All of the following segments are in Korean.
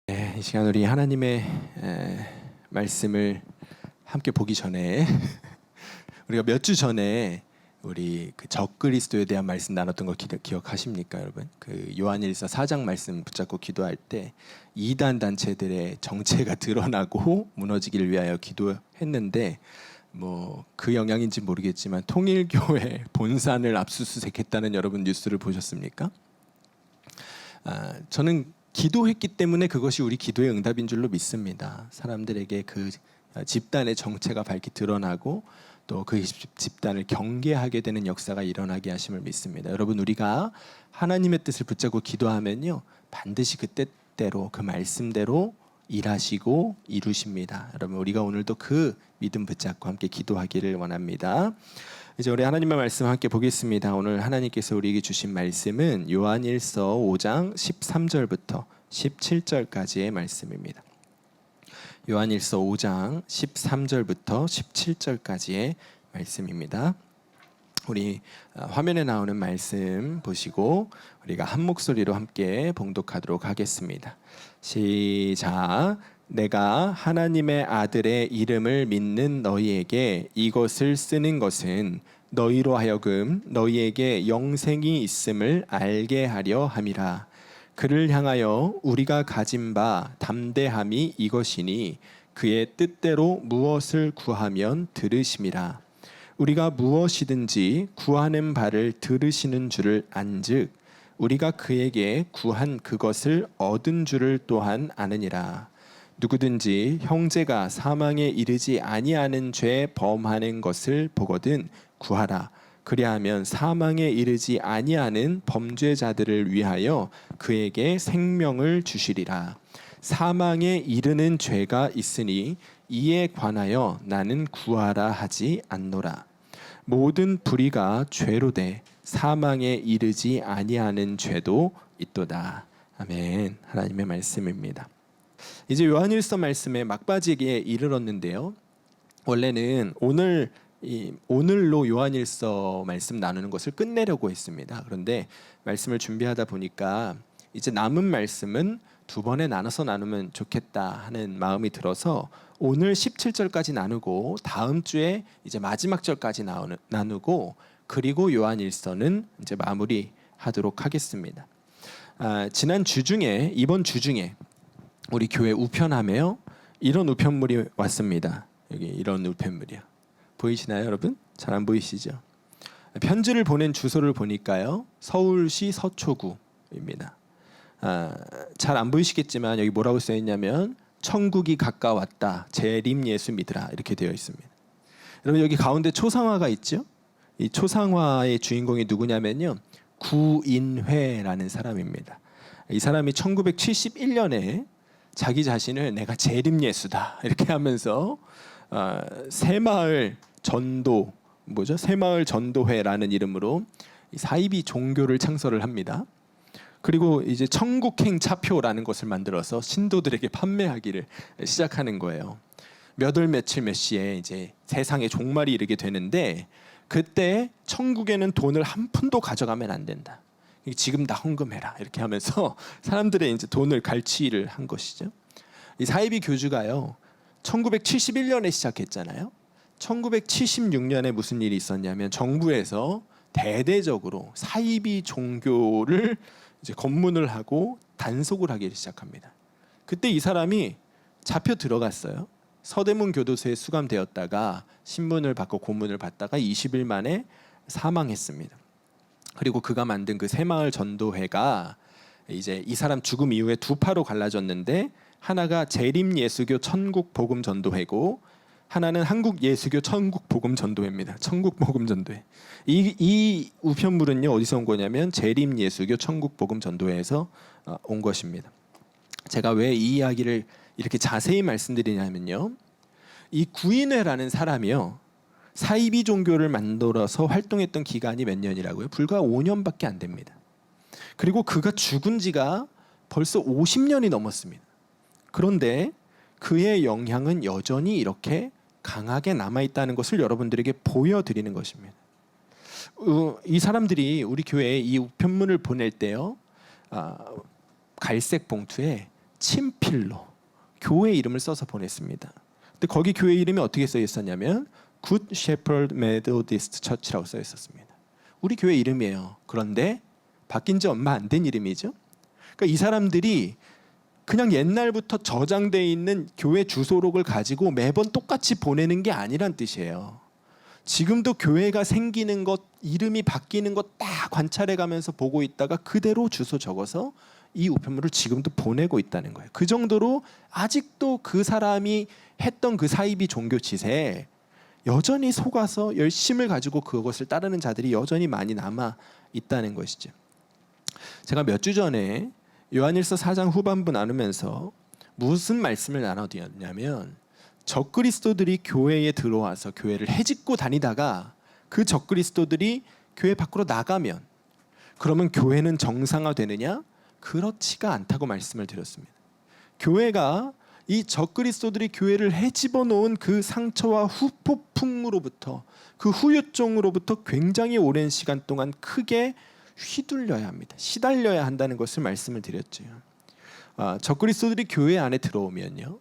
이 시간 우리 하나님의 말씀을 함께 보기 전에 우리가 몇 주 전에 우리 그 적그리스도에 대한 말씀 나눴던 거 기억하십니까, 여러분? 그 요한일서 4장 말씀 붙잡고 기도할 때 이단 단체들의 정체가 드러나고 무너지기를 위하여 기도했는데 뭐 그 영향인지 모르겠지만 통일교회 본산을 압수수색했다는 여러분 뉴스를 보셨습니까? 저는 기도했기 때문에 그것이 우리 기도의 응답인 줄로 믿습니다. 사람들에게 그 집단의 정체가 밝히 드러나고 또 그 집단을 경계하게 되는 역사가 일어나게 하심을 믿습니다. 여러분, 우리가 하나님의 뜻을 붙잡고 기도하면요, 반드시 그 뜻대로, 그 말씀대로 일하시고 이루십니다. 여러분, 우리가 오늘도 그 믿음 붙잡고 함께 기도하기를 원합니다. 이제 우리 하나님의 말씀 함께 보겠습니다. 오늘 하나님께서 우리에게 주신 말씀은 요한일서 5장 13절부터 17절까지의 말씀입니다. 요한일서 5장 13절부터 17절까지의 말씀입니다. 우리 화면에 나오는 말씀 보시고 우리가 한 목소리로 함께 봉독하도록 하겠습니다. 시작. 내가 하나님의 아들의 이름을 믿는 너희에게 이것을 쓰는 것은 너희로 하여금 너희에게 영생이 있음을 알게 하려 함이라. 그를 향하여 우리가 가진 바 담대함이 이것이니 그의 뜻대로 무엇을 구하면 들으심이라. 우리가 무엇이든지 구하는 바를 들으시는 줄을 안즉 우리가 그에게 구한 그것을 얻은 줄을 또한 아느니라. 누구든지 형제가 사망에 이르지 아니하는 죄 범하는 것을 보거든 구하라. 그리하면 사망에 이르지 아니하는 범죄자들을 위하여 그에게 생명을 주시리라. 사망에 이르는 죄가 있으니 이에 관하여 나는 구하라 하지 않노라. 모든 불의가 죄로 돼 사망에 이르지 아니하는 죄도 있도다. 아멘. 하나님의 말씀입니다. 이제 요한일서 말씀의 막바지에 이르렀는데요. 원래는 오늘로 요한일서 말씀 나누는 것을 끝내려고 했습니다. 그런데 말씀을 준비하다 보니까 이제 남은 말씀은 두 번에 나눠서 나누면 좋겠다 하는 마음이 들어서 오늘 17절까지 나누고 다음 주에 이제 마지막 절까지 나누고 그리고 요한일서는 이제 마무리하도록 하겠습니다. 이번 주 중에 우리 교회 우편함에요, 이런 우편물이 왔습니다. 여기 이런 우편물이요. 보이시나요, 여러분? 잘 안 보이시죠? 편지를 보낸 주소를 보니까요, 서울시 서초구입니다. 잘 안 보이시겠지만 여기 뭐라고 써 있냐면 천국이 가까웠다. 재림 예수 믿으라. 이렇게 되어 있습니다. 여러분, 여기 가운데 초상화가 있죠? 이 초상화의 주인공이 누구냐면요, 구인회라는 사람입니다. 이 사람이 1971년에 자기 자신을 내가 재림 예수다 이렇게 하면서 새마을 전도회라는 이름으로 사이비 종교를 창설을 합니다. 그리고 이제 천국행 차표라는 것을 만들어서 신도들에게 판매하기를 시작하는 거예요. 몇 월 며칠 몇 시에 이제 세상의 종말이 이르게 되는데 그때 천국에는 돈을 한 푼도 가져가면 안 된다. 지금 다 헌금해라 이렇게 하면서 사람들의 이제 돈을 갈취를 한 것이죠. 이 사이비 교주가요, 1971년에 시작했잖아요. 1976년에 무슨 일이 있었냐면 정부에서 대대적으로 사이비 종교를 이제 검문을 하고 단속을 하기 시작합니다. 그때 이 사람이 잡혀 들어갔어요. 서대문 교도소에 수감되었다가 신문을 받고 고문을 받다가 20일 만에 사망했습니다. 그리고 그가 만든 그 새마을 전도회가 이제 이 사람 죽음 이후에 두 파로 갈라졌는데 하나가 재림 예수교 천국 복음 전도회고 하나는 한국 예수교 천국 복음 전도회입니다. 천국 복음 전도회. 이 우편물은요, 어디서 온 거냐면 재림 예수교 천국 복음 전도회에서 온 것입니다. 제가 왜 이 이야기를 이렇게 자세히 말씀드리냐면요, 이 구인회라는 사람이요, 사이비 종교를 만들어서 활동했던 기간이 몇 년이라고요? 불과 5년밖에 안 됩니다. 그리고 그가 죽은 지가 벌써 50년이 넘었습니다. 그런데 그의 영향은 여전히 이렇게 강하게 남아있다는 것을 여러분들에게 보여드리는 것입니다. 이 사람들이 우리 교회에 이 우편물을 보낼 때요, 갈색 봉투에 친필로 교회 이름을 써서 보냈습니다. 근데 거기 교회 이름이 어떻게 써 있었냐면 Good Shepherd Methodist Church라고 써 있었습니다. 우리 교회 이름이에요. 그런데 바뀐 지 얼마 안 된 이름이죠. 그러니까 이 사람들이 그냥 옛날부터 저장되어 있는 교회 주소록을 가지고 매번 똑같이 보내는 게 아니란 뜻이에요. 지금도 교회가 생기는 것, 이름이 바뀌는 것 딱 관찰해 가면서 보고 있다가 그대로 주소 적어서 이 우편물을 지금도 보내고 있다는 거예요. 그 정도로 아직도 그 사람이 했던 그 사이비 종교 지세에 여전히 속아서 열심을 가지고 그것을 따르는 자들이 여전히 많이 남아 있다는 것이죠. 제가 몇 주 전에 요한일서 4장 후반부 나누면서 무슨 말씀을 나눠드렸냐면 적그리스도들이 교회에 들어와서 교회를 해집고 다니다가 그 적그리스도들이 교회 밖으로 나가면 그러면 교회는 정상화되느냐? 그렇지가 않다고 말씀을 드렸습니다. 교회가 이 적그리스도들이 교회를 해집어 놓은 그 상처와 후폭풍으로부터 그 후유증으로부터 굉장히 오랜 시간 동안 크게 휘둘려야 합니다. 시달려야 한다는 것을 말씀을 드렸죠. 적그리스도들이 교회 안에 들어오면요,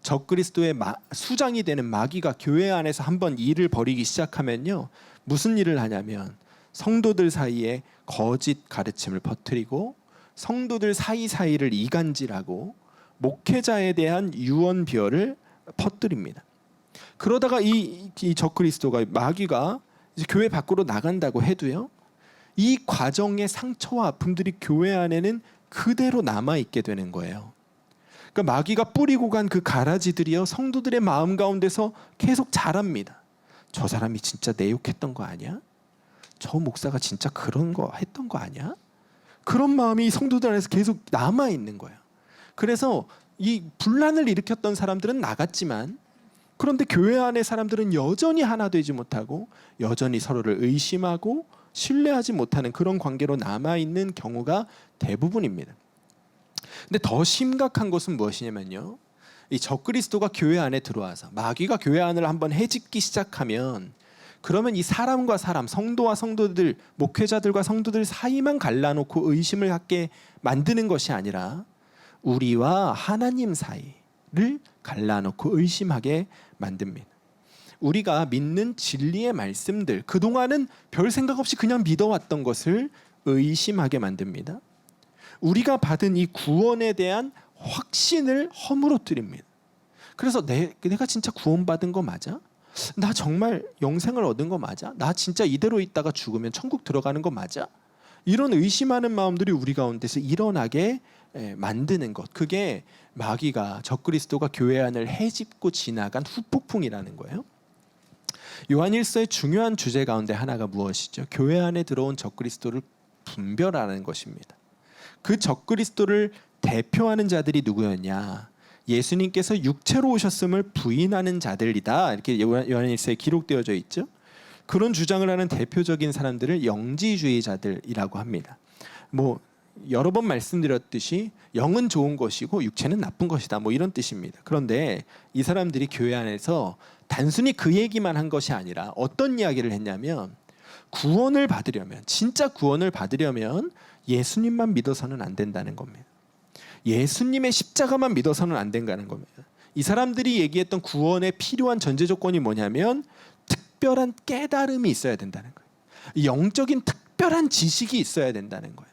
적그리스도의 수장이 되는 마귀가 교회 안에서 한번 일을 벌이기 시작하면요, 무슨 일을 하냐면 성도들 사이에 거짓 가르침을 퍼뜨리고 성도들 사이사이를 이간질하고 목회자에 대한 유언비어를 퍼뜨립니다. 그러다가 이 적그리스도가 마귀가 이제 교회 밖으로 나간다고 해도요, 이 과정의 상처와 아픔들이 교회 안에는 그대로 남아있게 되는 거예요. 그러니까 마귀가 뿌리고 간 그 가라지들이요, 성도들의 마음 가운데서 계속 자랍니다. 저 사람이 진짜 내 욕했던 거 아니야? 저 목사가 진짜 그런 거 했던 거 아니야? 그런 마음이 성도들 안에서 계속 남아있는 거예요. 그래서 이 분란을 일으켰던 사람들은 나갔지만, 그런데 교회 안의 사람들은 여전히 하나 되지 못하고 여전히 서로를 의심하고 신뢰하지 못하는 그런 관계로 남아있는 경우가 대부분입니다. 근데 더 심각한 것은 무엇이냐면요, 이 적그리스도가 교회 안에 들어와서 마귀가 교회 안을 한번 해집기 시작하면 그러면 이 사람과 사람, 성도와 성도들, 목회자들과 성도들 사이만 갈라놓고 의심을 갖게 만드는 것이 아니라 우리와 하나님 사이를 갈라놓고 의심하게 만듭니다. 우리가 믿는 진리의 말씀들, 그동안은 별 생각 없이 그냥 믿어왔던 것을 의심하게 만듭니다. 우리가 받은 이 구원에 대한 확신을 허물어뜨립니다. 그래서 내가 진짜 구원받은 거 맞아? 나 정말 영생을 얻은 거 맞아? 나 진짜 이대로 있다가 죽으면 천국 들어가는 거 맞아? 이런 의심하는 마음들이 우리 가운데서 일어나게 만드는 것, 그게 마귀가, 적그리스도가 교회 안을 해집고 지나간 후폭풍이라는 거예요. 요한일서의 중요한 주제 가운데 하나가 무엇이죠? 교회 안에 들어온 적그리스도를 분별하는 것입니다. 그 적그리스도를 대표하는 자들이 누구였냐? 예수님께서 육체로 오셨음을 부인하는 자들이다, 이렇게 요한일서에 기록되어져 있죠. 그런 주장을 하는 대표적인 사람들을 영지주의자들이라고 합니다. 여러 번 말씀드렸듯이 영은 좋은 것이고 육체는 나쁜 것이다, 이런 뜻입니다. 그런데 이 사람들이 교회 안에서 단순히 그 얘기만 한 것이 아니라 어떤 이야기를 했냐면, 구원을 받으려면, 진짜 구원을 받으려면 예수님만 믿어서는 안 된다는 겁니다. 예수님의 십자가만 믿어서는 안 된다는 겁니다. 이 사람들이 얘기했던 구원에 필요한 전제 조건이 뭐냐면 특별한 깨달음이 있어야 된다는 거예요. 영적인 특별한 지식이 있어야 된다는 거예요.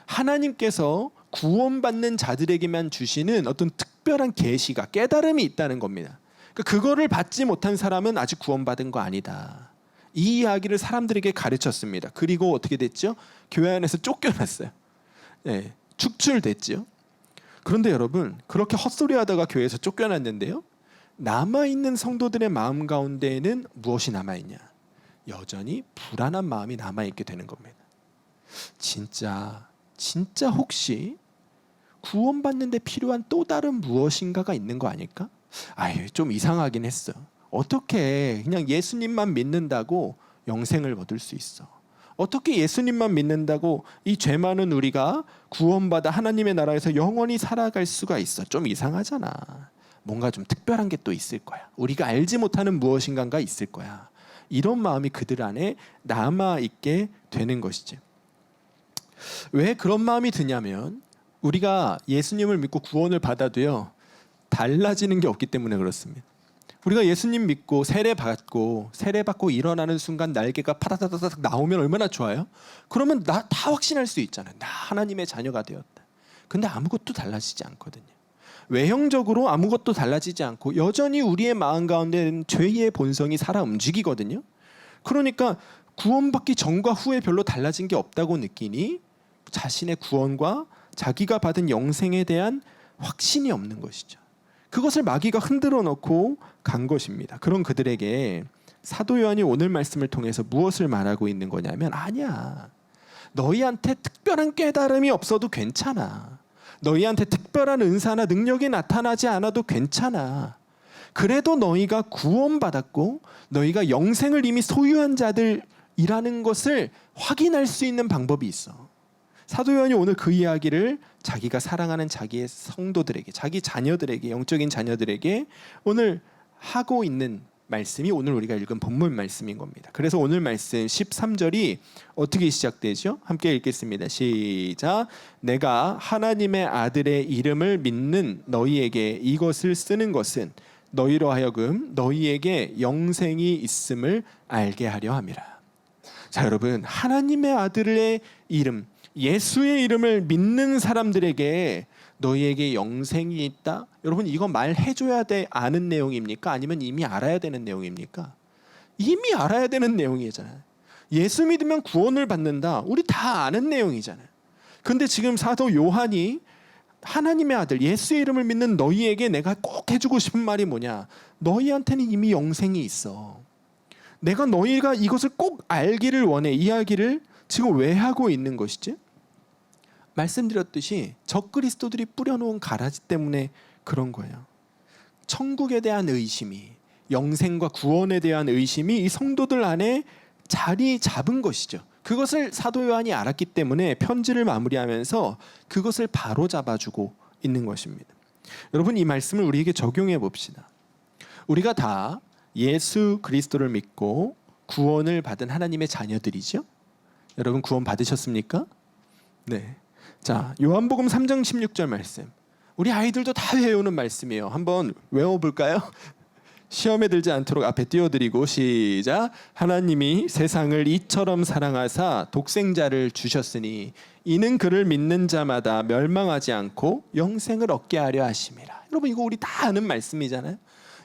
하나님께서 구원받는 자들에게만 주시는 어떤 특별한 계시가, 깨달음이 있다는 겁니다. 그거를 받지 못한 사람은 아직 구원받은 거 아니다. 이 이야기를 사람들에게 가르쳤습니다. 그리고 어떻게 됐죠? 교회 안에서 쫓겨났어요. 네, 축출됐죠. 그런데 여러분, 그렇게 헛소리하다가 교회에서 쫓겨났는데요, 남아있는 성도들의 마음 가운데에는 무엇이 남아있냐? 여전히 불안한 마음이 남아있게 되는 겁니다. 진짜 혹시 구원받는 데 필요한 또 다른 무엇인가가 있는 거 아닐까? 좀 이상하긴 했어. 어떻게 그냥 예수님만 믿는다고 영생을 얻을 수 있어? 어떻게 예수님만 믿는다고 이 죄 많은 우리가 구원받아 하나님의 나라에서 영원히 살아갈 수가 있어? 좀 이상하잖아. 뭔가 좀 특별한 게 또 있을 거야. 우리가 알지 못하는 무엇인가가 있을 거야. 이런 마음이 그들 안에 남아있게 되는 것이지. 왜 그런 마음이 드냐면, 우리가 예수님을 믿고 구원을 받아도요, 달라지는 게 없기 때문에 그렇습니다. 우리가 예수님 믿고 세례받고 일어나는 순간 날개가 파다다다닥 나오면 얼마나 좋아요? 그러면 나 다 확신할 수 있잖아요. 나 하나님의 자녀가 되었다. 근데 아무것도 달라지지 않거든요. 외형적으로 아무것도 달라지지 않고 여전히 우리의 마음 가운데는 죄의 본성이 살아 움직이거든요. 그러니까 구원받기 전과 후에 별로 달라진 게 없다고 느끼니 자신의 구원과 자기가 받은 영생에 대한 확신이 없는 것이죠. 그것을 마귀가 흔들어 놓고 간 것입니다. 그런 그들에게 사도 요한이 오늘 말씀을 통해서 무엇을 말하고 있는 거냐면, 아니야, 너희한테 특별한 깨달음이 없어도 괜찮아. 너희한테 특별한 은사나 능력이 나타나지 않아도 괜찮아. 그래도 너희가 구원받았고 너희가 영생을 이미 소유한 자들이라는 것을 확인할 수 있는 방법이 있어. 사도 요한이 오늘 그 이야기를 자기가 사랑하는 자기의 성도들에게, 자기 자녀들에게, 영적인 자녀들에게 오늘 하고 있는 말씀이 오늘 우리가 읽은 본문 말씀인 겁니다. 그래서 오늘 말씀 13절이 어떻게 시작되죠? 함께 읽겠습니다. 시작. 내가 하나님의 아들의 이름을 믿는 너희에게 이것을 쓰는 것은 너희로 하여금 너희에게 영생이 있음을 알게 하려 함이라. 자, 여러분, 하나님의 아들의 이름, 예수의 이름을 믿는 사람들에게 너희에게 영생이 있다? 여러분, 이거 말해줘야 아는 내용입니까? 아니면 이미 알아야 되는 내용입니까? 이미 알아야 되는 내용이잖아요. 예수 믿으면 구원을 받는다. 우리 다 아는 내용이잖아요. 근데 지금 사도 요한이 하나님의 아들 예수의 이름을 믿는 너희에게 내가 꼭 해주고 싶은 말이 뭐냐? 너희한테는 이미 영생이 있어. 내가 너희가 이것을 꼭 알기를 원해. 이야기를 지금 왜 하고 있는 것이지? 말씀드렸듯이 적그리스도들이 뿌려놓은 가라지 때문에 그런 거예요. 천국에 대한 의심이, 영생과 구원에 대한 의심이 이 성도들 안에 자리 잡은 것이죠. 그것을 사도 요한이 알았기 때문에 편지를 마무리하면서 그것을 바로 잡아주고 있는 것입니다. 여러분, 이 말씀을 우리에게 적용해 봅시다. 우리가 다 예수 그리스도를 믿고 구원을 받은 하나님의 자녀들이죠. 여러분, 구원 받으셨습니까? 네. 자, 요한복음 3장 16절 말씀. 우리 아이들도 다 외우는 말씀이에요. 한번 외워볼까요? 시험에 들지 않도록 앞에 띄워드리고 시작. 하나님이 세상을 이처럼 사랑하사 독생자를 주셨으니 이는 그를 믿는 자마다 멸망하지 않고 영생을 얻게 하려 하심이라. 여러분, 이거 우리 다 아는 말씀이잖아요.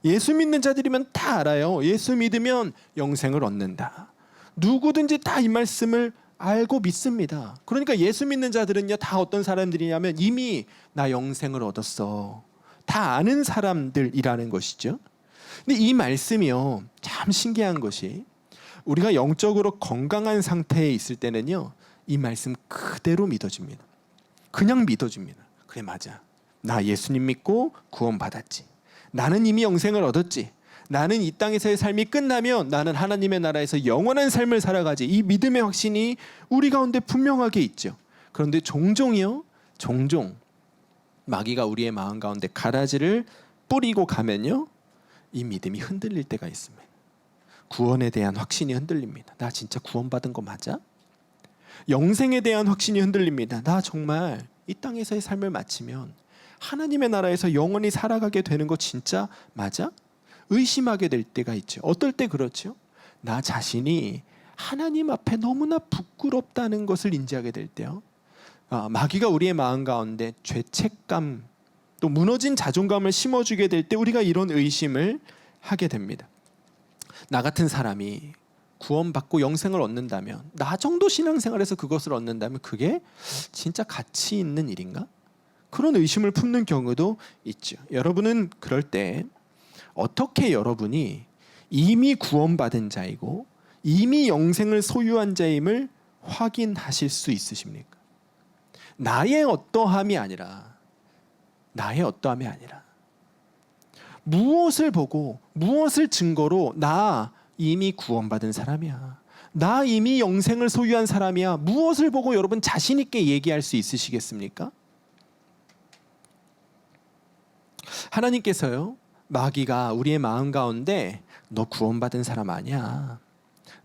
예수 믿는 자들이면 다 알아요. 예수 믿으면 영생을 얻는다. 누구든지 다 이 말씀을 알고 믿습니다. 그러니까 예수 믿는 자들은요, 다 어떤 사람들이냐면 이미 나 영생을 얻었어. 다 아는 사람들이라는 것이죠. 근데 이 말씀이요, 참 신기한 것이 우리가 영적으로 건강한 상태에 있을 때는요, 이 말씀 그대로 믿어집니다. 그냥 믿어집니다. 그래, 맞아. 나 예수님 믿고 구원 받았지. 나는 이미 영생을 얻었지. 나는 이 땅에서의 삶이 끝나면 나는 하나님의 나라에서 영원한 삶을 살아가지. 이 믿음의 확신이 우리 가운데 분명하게 있죠. 그런데 종종 마귀가 우리의 마음 가운데 가라지를 뿌리고 가면요, 이 믿음이 흔들릴 때가 있습니다. 구원에 대한 확신이 흔들립니다. 나 진짜 구원받은 거 맞아? 영생에 대한 확신이 흔들립니다. 나 정말 이 땅에서의 삶을 마치면 하나님의 나라에서 영원히 살아가게 되는 거 진짜 맞아? 의심하게 될 때가 있죠. 어떨 때 그렇죠? 나 자신이 하나님 앞에 너무나 부끄럽다는 것을 인지하게 될 때요. 마귀가 우리의 마음 가운데 죄책감, 또 무너진 자존감을 심어주게 될 때 우리가 이런 의심을 하게 됩니다. 나 같은 사람이 구원받고 영생을 얻는다면, 나 정도 신앙생활에서 그것을 얻는다면 그게 진짜 가치 있는 일인가? 그런 의심을 품는 경우도 있죠. 여러분은 그럴 때 어떻게 여러분이 이미 구원받은 자이고 이미 영생을 소유한 자임을 확인하실 수 있으십니까? 나의 어떠함이 아니라 무엇을 보고 무엇을 증거로 나 이미 구원받은 사람이야, 나 이미 영생을 소유한 사람이야, 무엇을 보고 여러분 자신 있게 얘기할 수 있으시겠습니까? 하나님께서요, 마귀가 우리의 마음 가운데 너 구원받은 사람 아니야,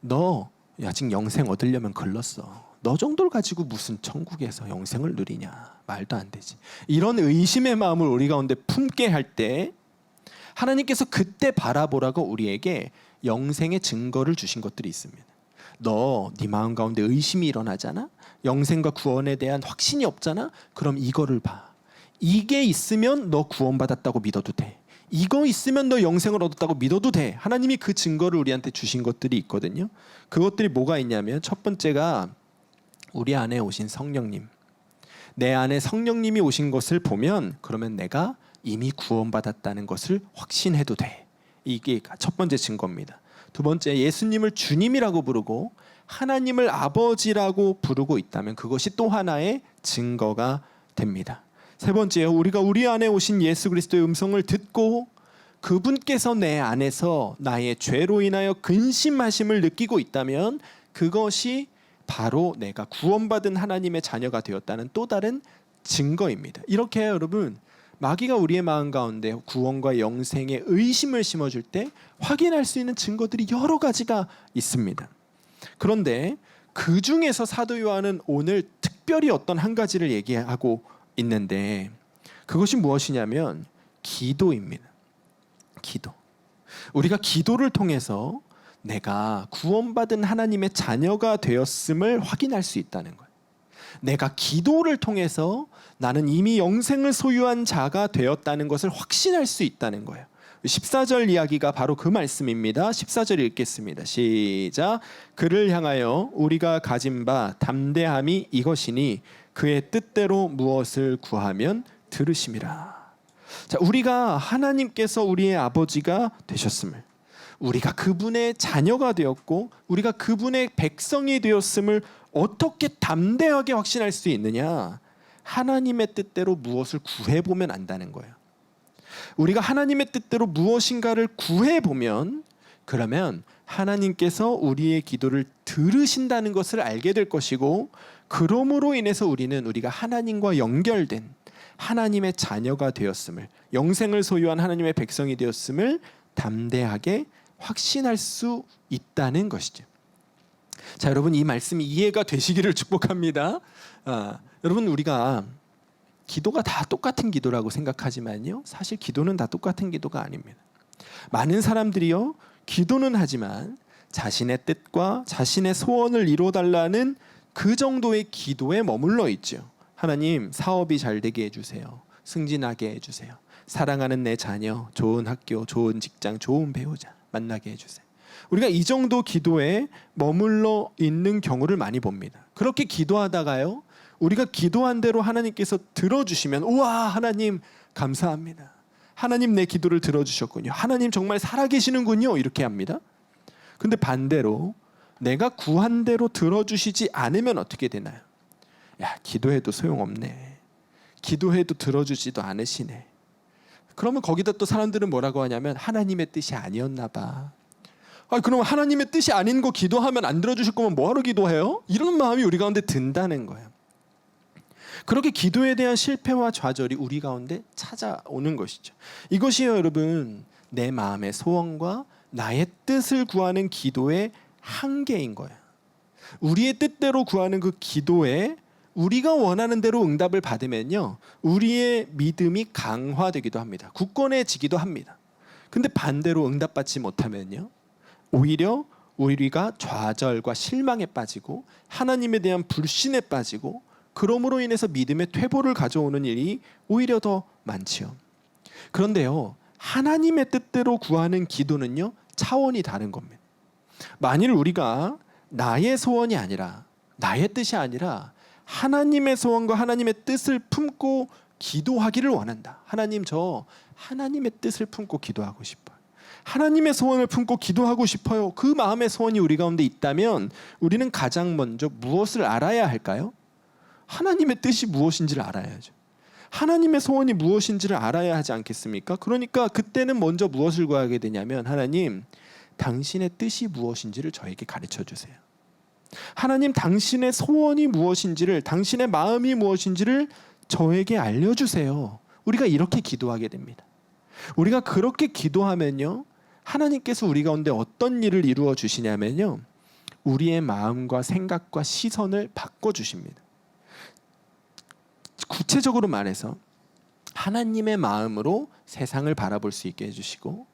너 아직 영생 얻으려면 글렀어, 너 정도를 가지고 무슨 천국에서 영생을 누리냐. 말도 안 되지. 이런 의심의 마음을 우리 가운데 품게 할 때 하나님께서 그때 바라보라고 우리에게 영생의 증거를 주신 것들이 있습니다. 너 네 마음 가운데 의심이 일어나잖아? 영생과 구원에 대한 확신이 없잖아? 그럼 이거를 봐. 이게 있으면 너 구원받았다고 믿어도 돼. 이거 있으면 너 영생을 얻었다고 믿어도 돼. 하나님이 그 증거를 우리한테 주신 것들이 있거든요. 그것들이 뭐가 있냐면 첫 번째가 우리 안에 오신 성령님. 내 안에 성령님이 오신 것을 보면 그러면 내가 이미 구원받았다는 것을 확신해도 돼. 이게 첫 번째 증거입니다. 두 번째, 예수님을 주님이라고 부르고 하나님을 아버지라고 부르고 있다면 그것이 또 하나의 증거가 됩니다. 세 번째요, 우리가 우리 안에 오신 예수 그리스도의 음성을 듣고 그분께서 내 안에서 나의 죄로 인하여 근심하심을 느끼고 있다면 그것이 바로 내가 구원받은 하나님의 자녀가 되었다는 또 다른 증거입니다. 이렇게 여러분, 마귀가 우리의 마음 가운데 구원과 영생의 의심을 심어줄 때 확인할 수 있는 증거들이 여러 가지가 있습니다. 그런데 그 중에서 사도 요한은 오늘 특별히 어떤 한 가지를 얘기하고 있는데 그것이 무엇이냐면 기도입니다. 기도. 우리가 기도를 통해서 내가 구원받은 하나님의 자녀가 되었음을 확인할 수 있다는 거예요. 내가 기도를 통해서 나는 이미 영생을 소유한 자가 되었다는 것을 확신할 수 있다는 거예요. 14절 이야기가 바로 그 말씀입니다. 14절 읽겠습니다. 시작. 그를 향하여 우리가 가진 바 담대함이 이것이니 그의 뜻대로 무엇을 구하면 들으심이라. 자, 우리가 하나님께서 우리의 아버지가 되셨음을, 우리가 그분의 자녀가 되었고 우리가 그분의 백성이 되었음을 어떻게 담대하게 확신할 수 있느냐? 하나님의 뜻대로 무엇을 구해보면 안다는 거예요. 우리가 하나님의 뜻대로 무엇인가를 구해보면 그러면 하나님께서 우리의 기도를 들으신다는 것을 알게 될 것이고 그러므로 인해서 우리가 하나님과 연결된 하나님의 자녀가 되었음을, 영생을 소유한 하나님의 백성이 되었음을 담대하게 확신할 수 있다는 것이죠. 자, 여러분, 이 말씀이 이해가 되시기를 축복합니다. 여러분, 우리가 기도가 다 똑같은 기도라고 생각하지만요, 사실 기도는 다 똑같은 기도가 아닙니다. 많은 사람들이요, 기도는 하지만 자신의 뜻과 자신의 소원을 이루어달라는 그 정도의 기도에 머물러 있죠. 하나님, 사업이 잘 되게 해주세요. 승진하게 해주세요. 사랑하는 내 자녀, 좋은 학교, 좋은 직장, 좋은 배우자 만나게 해주세요. 우리가 이 정도 기도에 머물러 있는 경우를 많이 봅니다. 그렇게 기도하다가요, 우리가 기도한 대로 하나님께서 들어주시면 우와, 하나님 감사합니다. 하나님 내 기도를 들어주셨군요. 하나님 정말 살아계시는군요. 이렇게 합니다. 근데 반대로 내가 구한 대로 들어주시지 않으면 어떻게 되나요? 야, 기도해도 소용없네. 기도해도 들어주지도 않으시네. 그러면 거기다 또 사람들은 뭐라고 하냐면 하나님의 뜻이 아니었나 봐. 그럼 하나님의 뜻이 아닌 거 기도하면 안 들어주실 거면 뭐하러 기도해요? 이런 마음이 우리 가운데 든다는 거예요. 그렇게 기도에 대한 실패와 좌절이 우리 가운데 찾아오는 것이죠. 이것이요, 여러분, 내 마음의 소원과 나의 뜻을 구하는 기도의 한계인 거예요. 우리의 뜻대로 구하는 그 기도에 우리가 원하는 대로 응답을 받으면요, 우리의 믿음이 강화되기도 합니다. 굳건해지기도 합니다. 근데 반대로 응답받지 못하면요, 오히려 우리가 좌절과 실망에 빠지고 하나님에 대한 불신에 빠지고 그러므로 인해서 믿음의 퇴보를 가져오는 일이 오히려 더 많지요. 그런데요, 하나님의 뜻대로 구하는 기도는요, 차원이 다른 겁니다. 만일 우리가 나의 소원이 아니라, 나의 뜻이 아니라 하나님의 소원과 하나님의 뜻을 품고 기도하기를 원한다. 하나님, 저 하나님의 뜻을 품고 기도하고 싶어요. 하나님의 소원을 품고 기도하고 싶어요. 그 마음의 소원이 우리 가운데 있다면 우리는 가장 먼저 무엇을 알아야 할까요? 하나님의 뜻이 무엇인지를 알아야죠. 하나님의 소원이 무엇인지를 알아야 하지 않겠습니까? 그러니까 그때는 먼저 무엇을 구하게 되냐면, 하나님, 당신의 뜻이 무엇인지를 저에게 가르쳐 주세요. 하나님, 당신의 소원이 무엇인지를, 당신의 마음이 무엇인지를 저에게 알려주세요. 우리가 이렇게 기도하게 됩니다. 우리가 그렇게 기도하면요, 하나님께서 우리 가운데 어떤 일을 이루어 주시냐면요, 우리의 마음과 생각과 시선을 바꿔주십니다. 구체적으로 말해서 하나님의 마음으로 세상을 바라볼 수 있게 해주시고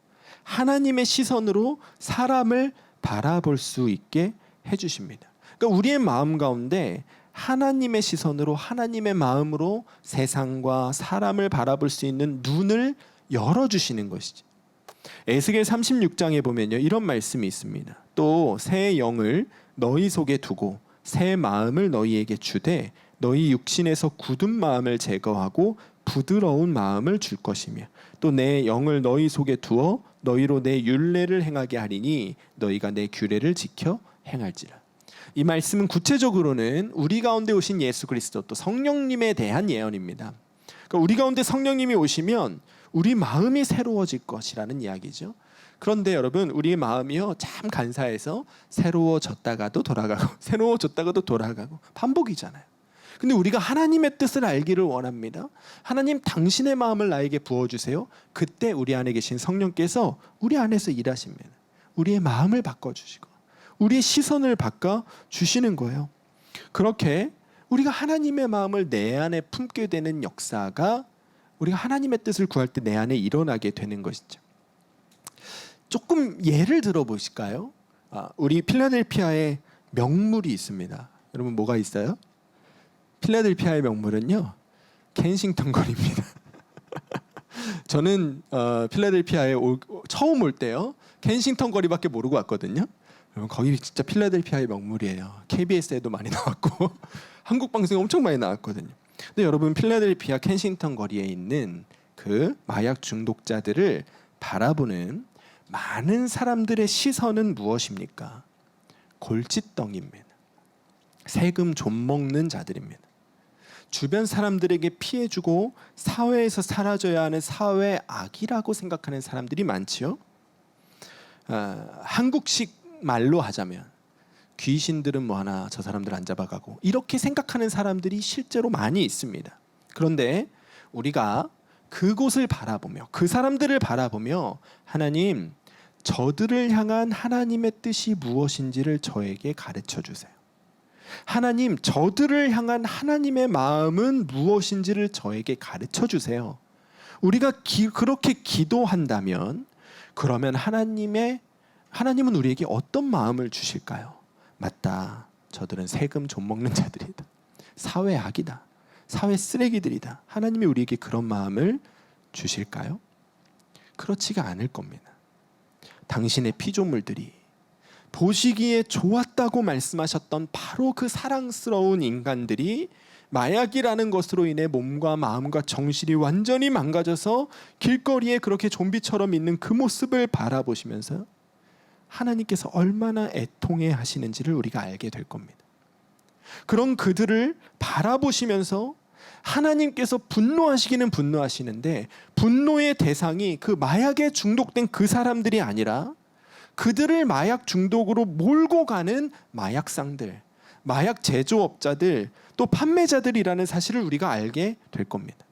하나님의 시선으로 사람을 바라볼 수 있게 해주십니다. 그러니까 우리의 마음 가운데 하나님의 시선으로 하나님의 마음으로 세상과 사람을 바라볼 수 있는 눈을 열어주시는 것이죠. 에스겔 36장에 보면요, 이런 말씀이 있습니다. 또 새 영을 너희 속에 두고 새 마음을 너희에게 주되 너희 육신에서 굳은 마음을 제거하고 부드러운 마음을 줄 것이며 또 내 영을 너희 속에 두어 너희로 내 율례를 행하게 하리니 너희가 내 규례를 지켜 행할지라. 이 말씀은 구체적으로는 우리 가운데 오신 예수 그리스도 또 성령님에 대한 예언입니다. 그러니까 우리 가운데 성령님이 오시면 우리 마음이 새로워질 것이라는 이야기죠. 그런데 여러분, 우리의 마음이요 참 간사해서 새로워졌다가도 돌아가고 새로워졌다가도 돌아가고 반복이잖아요. 근데 우리가 하나님의 뜻을 알기를 원합니다. 하나님, 당신의 마음을 나에게 부어주세요. 그때 우리 안에 계신 성령께서 우리 안에서 일하십니다. 우리의 마음을 바꿔주시고 우리의 시선을 바꿔주시는 거예요. 그렇게 우리가 하나님의 마음을 내 안에 품게 되는 역사가 우리가 하나님의 뜻을 구할 때 내 안에 일어나게 되는 것이죠. 조금 예를 들어 보실까요? 우리 필라델피아에 명물이 있습니다. 여러분, 뭐가 있어요? 필라델피아의 명물은요, 켄싱턴 거리입니다. 저는 필라델피아에 처음 올 때요, 켄싱턴 거리밖에 모르고 왔거든요. 여러분, 거기 진짜 필라델피아의 명물이에요. KBS에도 많이 나왔고 한국 방송에 엄청 많이 나왔거든요. 근데 여러분, 필라델피아 켄싱턴 거리에 있는 그 마약 중독자들을 바라보는 많은 사람들의 시선은 무엇입니까? 골칫덩이입니다. 세금 좀 먹는 자들입니다. 주변 사람들에게 피해주고 사회에서 사라져야 하는 사회 악이라고 생각하는 사람들이 많지요. 한국식 말로 하자면 귀신들은 뭐 하나 저 사람들 안 잡아가고 이렇게 생각하는 사람들이 실제로 많이 있습니다. 그런데 우리가 그곳을 바라보며 그 사람들을 바라보며 하나님, 저들을 향한 하나님의 뜻이 무엇인지를 저에게 가르쳐 주세요. 하나님, 저들을 향한 하나님의 마음은 무엇인지를 저에게 가르쳐 주세요. 우리가 그렇게 기도한다면 그러면 하나님은 우리에게 어떤 마음을 주실까요? 맞다, 저들은 세금 좀 먹는 자들이다, 사회 악이다, 사회 쓰레기들이다. 하나님이 우리에게 그런 마음을 주실까요? 그렇지가 않을 겁니다. 당신의 피조물들이 보시기에 좋았다고 말씀하셨던 바로 그 사랑스러운 인간들이 마약이라는 것으로 인해 몸과 마음과 정신이 완전히 망가져서 길거리에 그렇게 좀비처럼 있는 그 모습을 바라보시면서 하나님께서 얼마나 애통해 하시는지를 우리가 알게 될 겁니다. 그런 그들을 바라보시면서 하나님께서 분노하시기는 분노하시는데 분노의 대상이 그 마약에 중독된 그 사람들이 아니라 그들을 마약 중독으로 몰고 가는 마약상들, 마약 제조업자들, 또 판매자들이라는 사실을 우리가 알게 될 겁니다.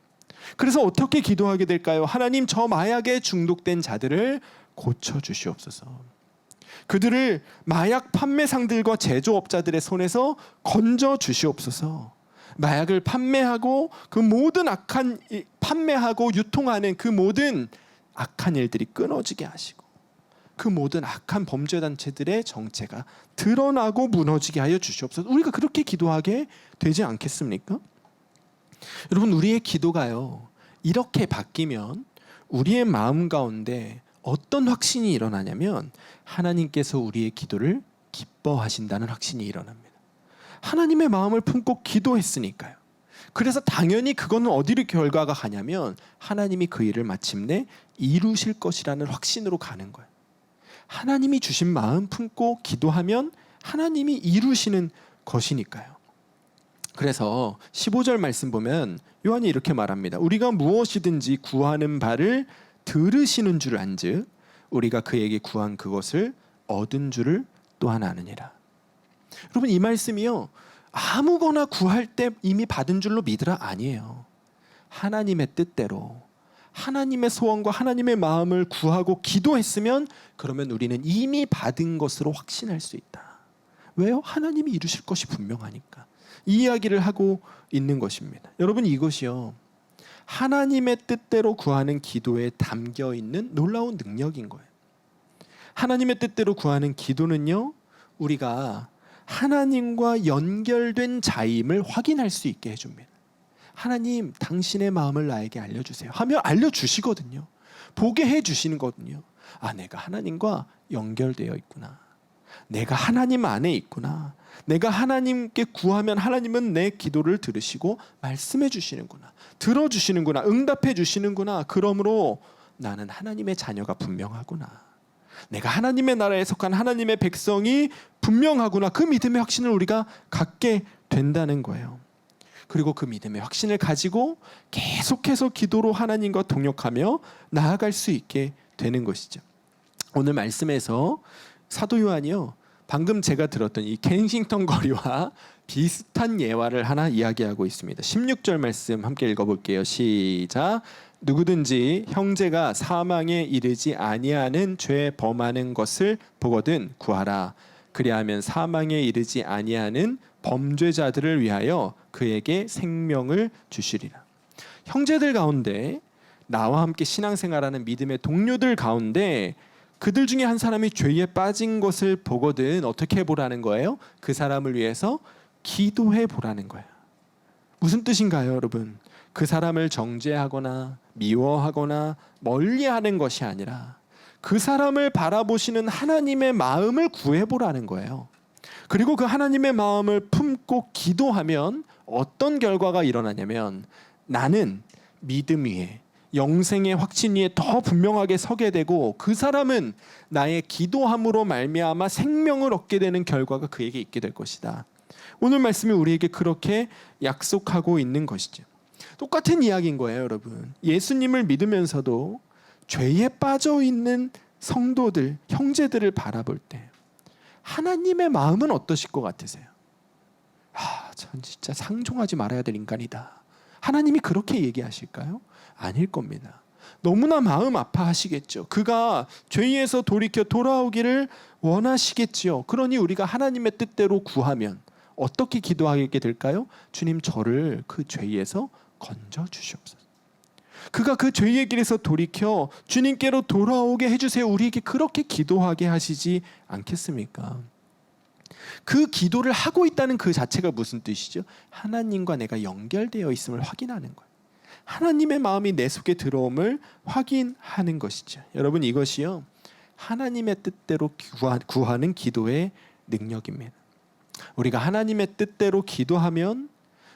그래서 어떻게 기도하게 될까요? 하나님, 저 마약에 중독된 자들을 고쳐주시옵소서. 그들을 마약 판매상들과 제조업자들의 손에서 건져주시옵소서. 마약을 판매하고 그 모든 판매하고 유통하는 그 모든 악한 일들이 끊어지게 하시고 그 모든 악한 범죄단체들의 정체가 드러나고 무너지게 하여 주시옵소서. 우리가 그렇게 기도하게 되지 않겠습니까? 여러분, 우리의 기도가요 이렇게 바뀌면 우리의 마음 가운데 어떤 확신이 일어나냐면 하나님께서 우리의 기도를 기뻐하신다는 확신이 일어납니다. 하나님의 마음을 품고 기도했으니까요. 그래서 당연히 그거는 어디로 결과가 가냐면 하나님이 그 일을 마침내 이루실 것이라는 확신으로 가는 거예요. 하나님이 주신 마음 품고 기도하면 하나님이 이루시는 것이니까요. 그래서 15절 말씀 보면 요한이 이렇게 말합니다. 우리가 무엇이든지 구하는 바를 들으시는 줄 안즉 우리가 그에게 구한 그것을 얻은 줄을 또한 아느니라. 여러분, 이 말씀이요 아무거나 구할 때 이미 받은 줄로 믿으라 아니에요. 하나님의 뜻대로 하나님의 소원과 하나님의 마음을 구하고 기도했으면 그러면 우리는 이미 받은 것으로 확신할 수 있다. 왜요? 하나님이 이루실 것이 분명하니까. 이 이야기를 하고 있는 것입니다. 여러분, 이것이요, 하나님의 뜻대로 구하는 기도에 담겨 있는 놀라운 능력인 거예요. 하나님의 뜻대로 구하는 기도는요, 우리가 하나님과 연결된 자임을 확인할 수 있게 해줍니다. 하나님, 당신의 마음을 나에게 알려주세요 하며 알려주시거든요. 보게 해주시는 거거든요. 아, 내가 하나님과 연결되어 있구나. 내가 하나님 안에 있구나. 내가 하나님께 구하면 하나님은 내 기도를 들으시고 말씀해 주시는구나. 들어주시는구나. 응답해 주시는구나. 그러므로 나는 하나님의 자녀가 분명하구나. 내가 하나님의 나라에 속한 하나님의 백성이 분명하구나. 그 믿음의 확신을 우리가 갖게 된다는 거예요. 그리고 그 믿음의 확신을 가지고 계속해서 기도로 하나님과 동역하며 나아갈 수 있게 되는 것이죠. 오늘 말씀에서 사도 요한이요, 방금 제가 들었던 이 켄싱턴 거리와 비슷한 예화를 하나 이야기하고 있습니다. 16절 말씀 함께 읽어볼게요. 시작. 누구든지 형제가 사망에 이르지 아니하는 죄 범하는 것을 보거든 구하라. 그리하면 사망에 이르지 아니하는 범죄자들을 위하여 그에게 생명을 주시리라. 형제들 가운데, 나와 함께 신앙생활하는 믿음의 동료들 가운데 그들 중에 한 사람이 죄에 빠진 것을 보거든 어떻게 보라는 거예요? 그 사람을 위해서 기도해 보라는 거예요. 무슨 뜻인가요, 여러분? 그 사람을 정죄하거나 미워하거나 멀리하는 것이 아니라 그 사람을 바라보시는 하나님의 마음을 구해보라는 거예요. 그리고 그 하나님의 마음을 품고 기도하면 어떤 결과가 일어나냐면, 나는 믿음 위에, 영생의 확신 위에 더 분명하게 서게 되고, 그 사람은 나의 기도함으로 말미암아 생명을 얻게 되는 결과가 그에게 있게 될 것이다. 오늘 말씀이 우리에게 그렇게 약속하고 있는 것이죠. 똑같은 이야기인 거예요, 여러분. 예수님을 믿으면서도 죄에 빠져 있는 성도들, 형제들을 바라볼 때 하나님의 마음은 어떠실 것 같으세요? 전 진짜 상종하지 말아야 될 인간이다. 하나님이 그렇게 얘기하실까요? 아닐 겁니다. 너무나 마음 아파하시겠죠. 그가 죄에서 돌이켜 돌아오기를 원하시겠지요. 그러니 우리가 하나님의 뜻대로 구하면 어떻게 기도하게 될까요? 주님, 저를 그 죄에서 건져 주시옵소서. 그가 그 죄의 길에서 돌이켜 주님께로 돌아오게 해주세요. 우리에게 그렇게 기도하게 하시지 않겠습니까? 그 기도를 하고 있다는 그 자체가 무슨 뜻이죠? 하나님과 내가 연결되어 있음을 확인하는 거예요. 하나님의 마음이 내 속에 들어옴을 확인하는 것이죠. 여러분, 이것이요, 하나님의 뜻대로 구하는 기도의 능력입니다. 우리가 하나님의 뜻대로 기도하면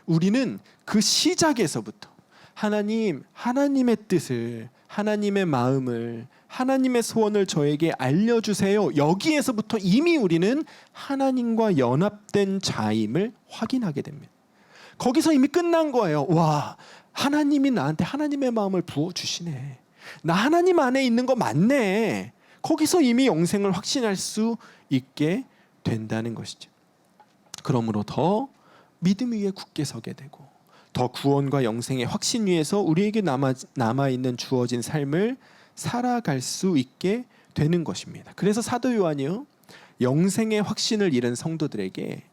우리는 그 시작에서부터 하나님의 뜻을, 하나님의 마음을, 하나님의 소원을 저에게 알려주세요. 여기에서부터 이미 우리는 하나님과 연합된 자임을 확인하게 됩니다. 거기서 이미 끝난 거예요. 와, 하나님이 나한테 하나님의 마음을 부어주시네. 나 하나님 안에 있는 거 맞네. 거기서 이미 영생을 확신할 수 있게 된다는 것이죠. 그러므로 더 믿음 위에 굳게 서게 되고, 더 구원과 영생의 확신 위에서 우리에게 남아있는 주어진 삶을 살아갈 수 있게 되는 것입니다. 그래서 사도 요한이요, 영생의 확신을 잃은 성도들에게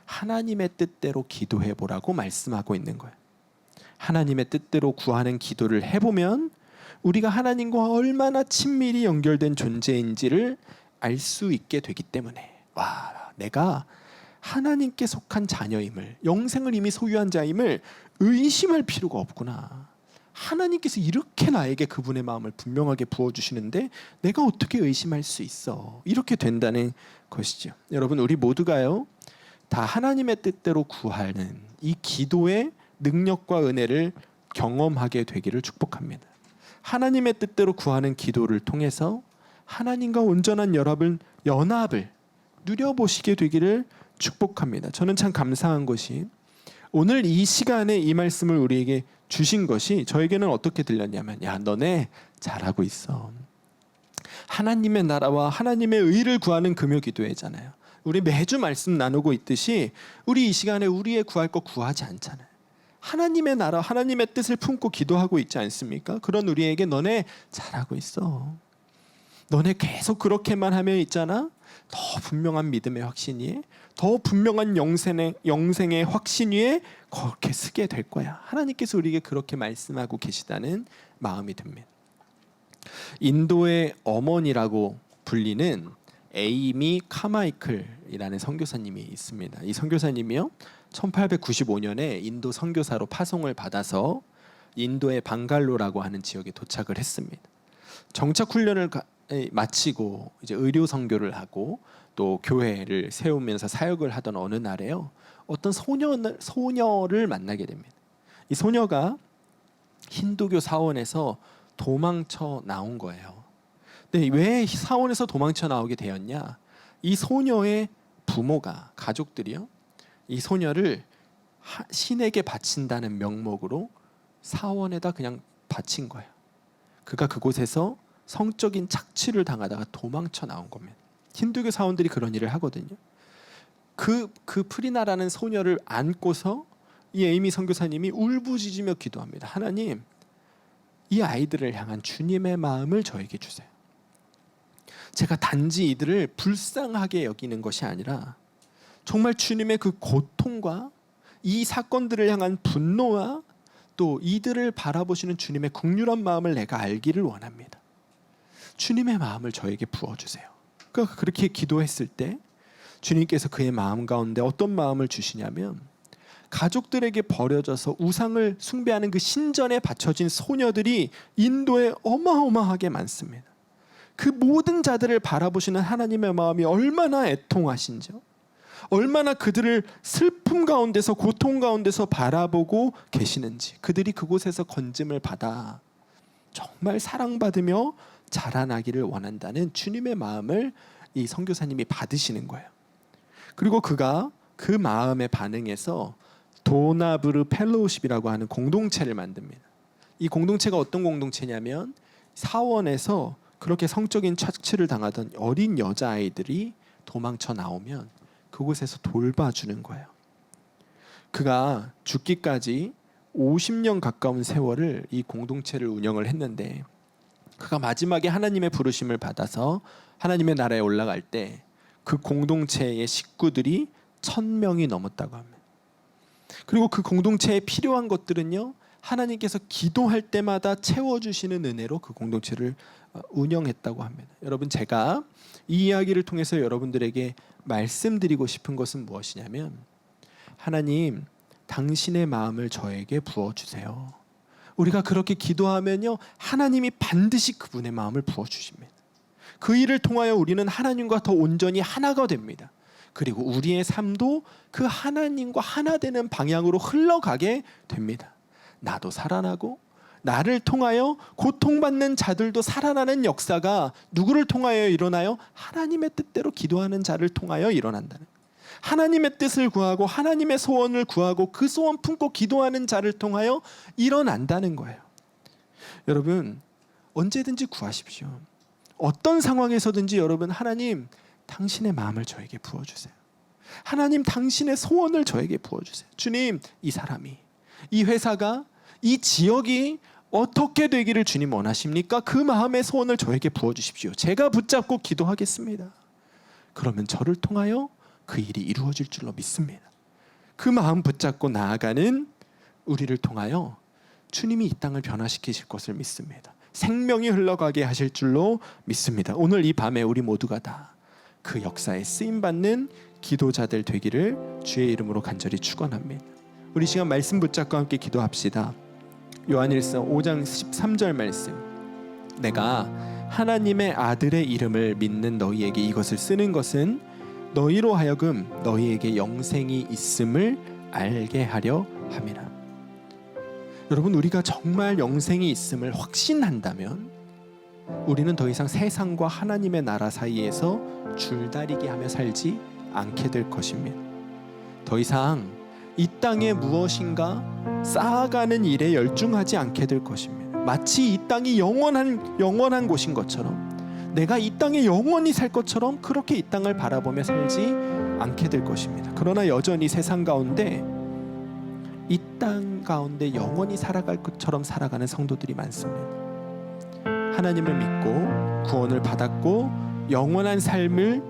하나님의 뜻대로 기도해 보라고 말씀하고 있는 거예요. 하나님의 뜻대로 구하는 기도를 해보면 우리가 하나님과 얼마나 친밀히 연결된 존재인지를 알 수 있게 되기 때문에, 와, 내가 하나님께 속한 자녀임을, 영생을 이미 소유한 자임을 의심할 필요가 없구나. 하나님께서 이렇게 나에게 그분의 마음을 분명하게 부어주시는데 내가 어떻게 의심할 수 있어? 이렇게 된다는 것이죠. 여러분, 우리 모두가요, 다 하나님의 뜻대로 구하는 이 기도의 능력과 은혜를 경험하게 되기를 축복합니다. 하나님의 뜻대로 구하는 기도를 통해서 하나님과 온전한 연합을 누려보시게 되기를 축복합니다. 저는 참 감사한 것이, 오늘 이 시간에 이 말씀을 우리에게 주신 것이 저에게는 어떻게 들렸냐면, 야, 너네 잘하고 있어. 하나님의 나라와 하나님의 의를 구하는 금요 기도회잖아요. 우리 매주 말씀 나누고 있듯이 우리 이 시간에 우리의 구할 거 구하지 않잖아요. 하나님의 나라, 하나님의 뜻을 품고 기도하고 있지 않습니까? 그런 우리에게 너네 잘하고 있어. 너네 계속 그렇게만 하면 있잖아, 더 분명한 믿음의 확신 위에, 더 분명한 영생의 확신 위에 그렇게 서게 될 거야. 하나님께서 우리에게 그렇게 말씀하고 계시다는 마음이 듭니다. 인도의 어머니라고 불리는 에이미 카마이클이라는 선교사님이 있습니다. 이 선교사님이요, 1895년에 인도 선교사로 파송을 받아서 인도의 방갈로라고 하는 지역에 도착을 했습니다. 정착 훈련을 마치고 이제 의료 선교를 하고 또 교회를 세우면서 사역을 하던 어느 날에요, 어떤 소녀를 만나게 됩니다. 이 소녀가 힌두교 사원에서 도망쳐 나온 거예요. 근데 왜 사원에서 도망쳐 나오게 되었냐? 이 소녀의 부모가, 가족들이요, 이 소녀를 신에게 바친다는 명목으로 사원에다 그냥 바친 거예요. 그가 그곳에서 성적인 착취를 당하다가 도망쳐 나온 겁니다. 힌두교 사원들이 그런 일을 하거든요. 그 프리나라는 소녀를 안고서 이 에이미 선교사님이 울부짖으며 기도합니다. 하나님, 이 아이들을 향한 주님의 마음을 저에게 주세요. 제가 단지 이들을 불쌍하게 여기는 것이 아니라 정말 주님의 그 고통과 이 사건들을 향한 분노와 또 이들을 바라보시는 주님의 긍휼한 마음을 내가 알기를 원합니다. 주님의 마음을 저에게 부어주세요. 그러니까 그렇게 기도했을 때 주님께서 그의 마음 가운데 어떤 마음을 주시냐면, 가족들에게 버려져서 우상을 숭배하는 그 신전에 바쳐진 소녀들이 인도에 어마어마하게 많습니다. 그 모든 자들을 바라보시는 하나님의 마음이 얼마나 애통하신지요, 얼마나 그들을 슬픔 가운데서 고통 가운데서 바라보고 계시는지, 그들이 그곳에서 건짐을 받아 정말 사랑받으며 자라나기를 원한다는 주님의 마음을 이 선교사님이 받으시는 거예요. 그리고 그가 그 마음에 반응해서 도나브르 펠로우십이라고 하는 공동체를 만듭니다. 이 공동체가 어떤 공동체냐면, 사원에서 그렇게 성적인 착취를 당하던 어린 여자아이들이 도망쳐 나오면 그곳에서 돌봐주는 거예요. 그가 죽기까지 50년 가까운 세월을 이 공동체를 운영을 했는데, 그가 마지막에 하나님의 부르심을 받아서 하나님의 나라에 올라갈 때 그 공동체의 식구들이 1000명이 넘었다고 합니다. 그리고 그 공동체에 필요한 것들은요, 하나님께서 기도할 때마다 채워주시는 은혜로 그 공동체를 운영했다고 합니다. 여러분, 제가 이 이야기를 통해서 여러분들에게 말씀드리고 싶은 것은 무엇이냐면, 하나님, 당신의 마음을 저에게 부어주세요. 우리가 그렇게 기도하면요, 하나님이 반드시 그분의 마음을 부어주십니다. 그 일을 통하여 우리는 하나님과 더 온전히 하나가 됩니다. 그리고 우리의 삶도 그 하나님과 하나 되는 방향으로 흘러가게 됩니다. 나도 살아나고 나를 통하여 고통받는 자들도 살아나는 역사가 누구를 통하여 일어나요? 하나님의 뜻대로 기도하는 자를 통하여 일어난다는, 하나님의 뜻을 구하고 하나님의 소원을 구하고 그 소원 품고 기도하는 자를 통하여 일어난다는 거예요. 여러분, 언제든지 구하십시오. 어떤 상황에서든지 여러분, 하나님, 당신의 마음을 저에게 부어주세요. 하나님, 당신의 소원을 저에게 부어주세요. 주님, 이 사람이, 이 회사가, 이 지역이 어떻게 되기를 주님 원하십니까? 그 마음의 소원을 저에게 부어주십시오. 제가 붙잡고 기도하겠습니다. 그러면 저를 통하여 그 일이 이루어질 줄로 믿습니다. 그 마음 붙잡고 나아가는 우리를 통하여 주님이 이 땅을 변화시키실 것을 믿습니다. 생명이 흘러가게 하실 줄로 믿습니다. 오늘 이 밤에 우리 모두가 다 그 역사에 쓰임받는 기도자들 되기를 주의 이름으로 간절히 축원합니다. 우리 시간 말씀 붙잡고 함께 기도합시다. 요한일서 5장 13절 말씀, 내가 하나님의 아들의 이름을 믿는 너희에게 이것을 쓰는 것은 너희로 하여금 너희에게 영생이 있음을 알게 하려 함이라. 여러분, 우리가 정말 영생이 있음을 확신한다면 우리는 더 이상 세상과 하나님의 나라 사이에서 줄다리기 하며 살지 않게 될 것입니다. 더 이상 이 땅에 무엇인가 쌓아가는 일에 열중하지 않게 될 것입니다. 마치 이 땅이 영원한 곳인 것처럼, 내가 이 땅에 영원히 살 것처럼 그렇게 이 땅을 바라보며 살지 않게 될 것입니다. 그러나 여전히 세상 가운데 이 땅 가운데 영원히 살아갈 것처럼 살아가는 성도들이 많습니다. 하나님을 믿고 구원을 받았고 영원한 삶을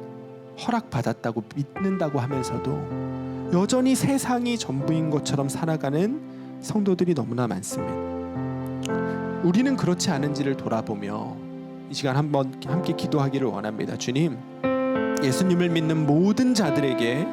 허락받았다고 믿는다고 하면서도 여전히 세상이 전부인 것처럼 살아가는 성도들이 너무나 많습니다. 우리는 그렇지 않은지를 돌아보며 이 시간 한번 함께 기도하기를 원합니다. 주님, 예수님을 믿는 모든 자들에게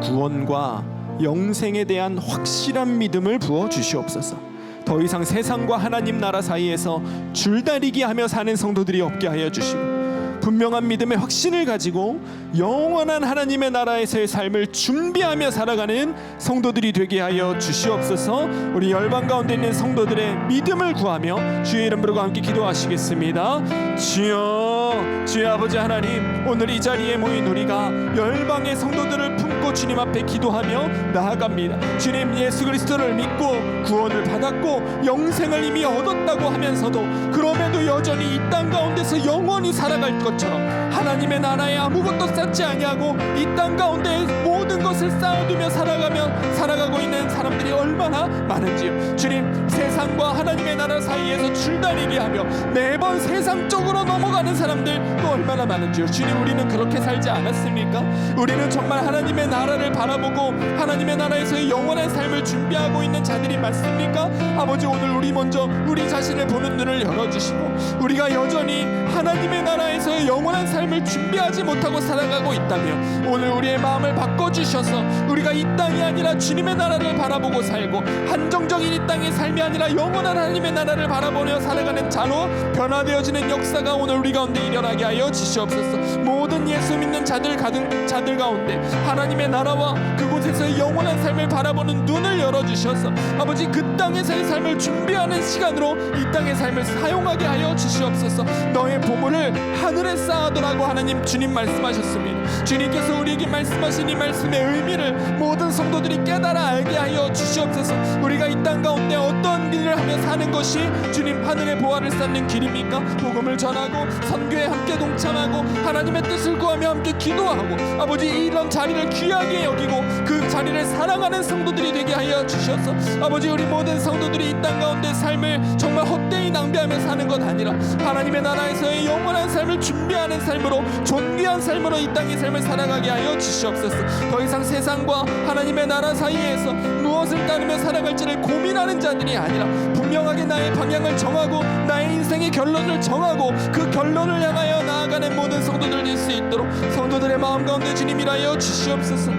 구원과 영생에 대한 확실한 믿음을 부어 주시옵소서. 더 이상 세상과 하나님 나라 사이에서 줄다리기 하며 사는 성도들이 없게 하여 주시고 분명한 믿음의 확신을 가지고 영원한 하나님의 나라에서의 삶을 준비하며 살아가는 성도들이 되게 하여 주시옵소서. 우리 열방 가운데 있는 성도들의 믿음을 구하며 주의 이름 부르고 함께 기도하시겠습니다. 주여, 주의 아버지 하나님, 오늘 이 자리에 모인 우리가 열방의 성도들을 품고 주님 앞에 기도하며 나아갑니다. 주님, 예수 그리스도를 믿고 구원을 받았고 영생을 이미 얻었다고 하면서도 그럼에도 여전히 이 땅 가운데서 영원히 살아갈 것처럼 하나님의 나라에 아무것도 쌓지 아니하고 이 땅 가운데 모든 것을 쌓아두며 살아가고 있는 사람들이 얼마나 많은지요. 주님, 세상과 하나님의 나라 사이에서 줄다리기 하며 매번 세상 쪽으로 넘어가는 사람들 또 얼마나 많은지요. 주님, 우리는 그렇게 살지 않았습니까? 우리는 정말 하나님의 나라를 바라보고 하나님의 나라에서의 영원한 삶을 준비하고 있는 자들이 맞습니까? 아버지, 오늘 우리 먼저 우리 자신을 보는 눈을 열어주시고 우리가 여전히 하나님의 나라에서의 영원한 삶을 준비하지 못하고 살아가고 있다면 오늘 우리의 마음을 바꿔주셔서 우리가 이 땅이 아니라 주님의 나라를 바라보고 살고 한정적인 이 땅의 삶이 아니라 영원한 하나님의 나라를 바라보며 살아가는 자로 변화되어지는 역사가 오늘 우리 가운데 일어나게 하여 주시옵소서. 모든 예수 믿는 자들 가운데 하나님의 나라와 그곳에서의 영원한 삶을 바라보는 눈을 열어주셔서 아버지, 그 땅에서의 삶을 준비하는 시간으로 이 땅의 삶을 사용하게 하여 주시옵소서. 너의 보물을 하늘에 쌓아두라고 하나님 주님 말씀하셨습니다. 주님께서 우리에게 말씀하신 이 말씀의 의미를 모든 성도들이 깨달아 알게 하여 주시옵소서. 우리가 이 땅 가운데 어떤 일을 하며 사는 것이 주님 하늘의 보화를 쌓는 길입니까? 복음을 전하고 선교에 함께 동참하고 하나님의 뜻을 구하며 함께 기도하고 아버지, 이런 자리를 귀하게 여기고 그 자리를 사랑하는 성도들이 되게 하여 주셔서 아버지, 우리 모든 성도들이 이 땅 가운데 삶을 정말 헛되이 낭비하며 사는 것 아니라 하나님의 나라에서의 영원한 삶을 준비하는 삶으로 존귀한 삶으로 이 땅의 삶을 살아가게 하여 주시옵소서. 더 이상 세상과 하나님의 나라 사이에서 무엇을 따르며 살아갈지를 고민하는 자들이 아니라 분명하게 나의 방향을 정하고 나의 인생의 결론을 정하고 그 결론을 향하여 나아가는 모든 성도들 될 수 있도록 성도들의 마음 가운데 주님 일하여 주시옵소서.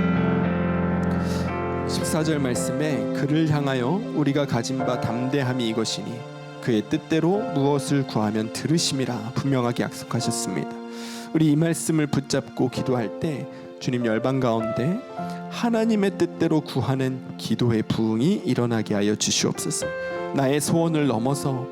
14절 말씀에 그를 향하여 우리가 가진 바 담대함이 이것이니 그의 뜻대로 무엇을 구하면 들으심이라 분명하게 약속하셨습니다. 우리 이 말씀을 붙잡고 기도할 때 주님, 열방 가운데 하나님의 뜻대로 구하는 기도의 부흥이 일어나게 하여 주시옵소서. 나의 소원을 넘어서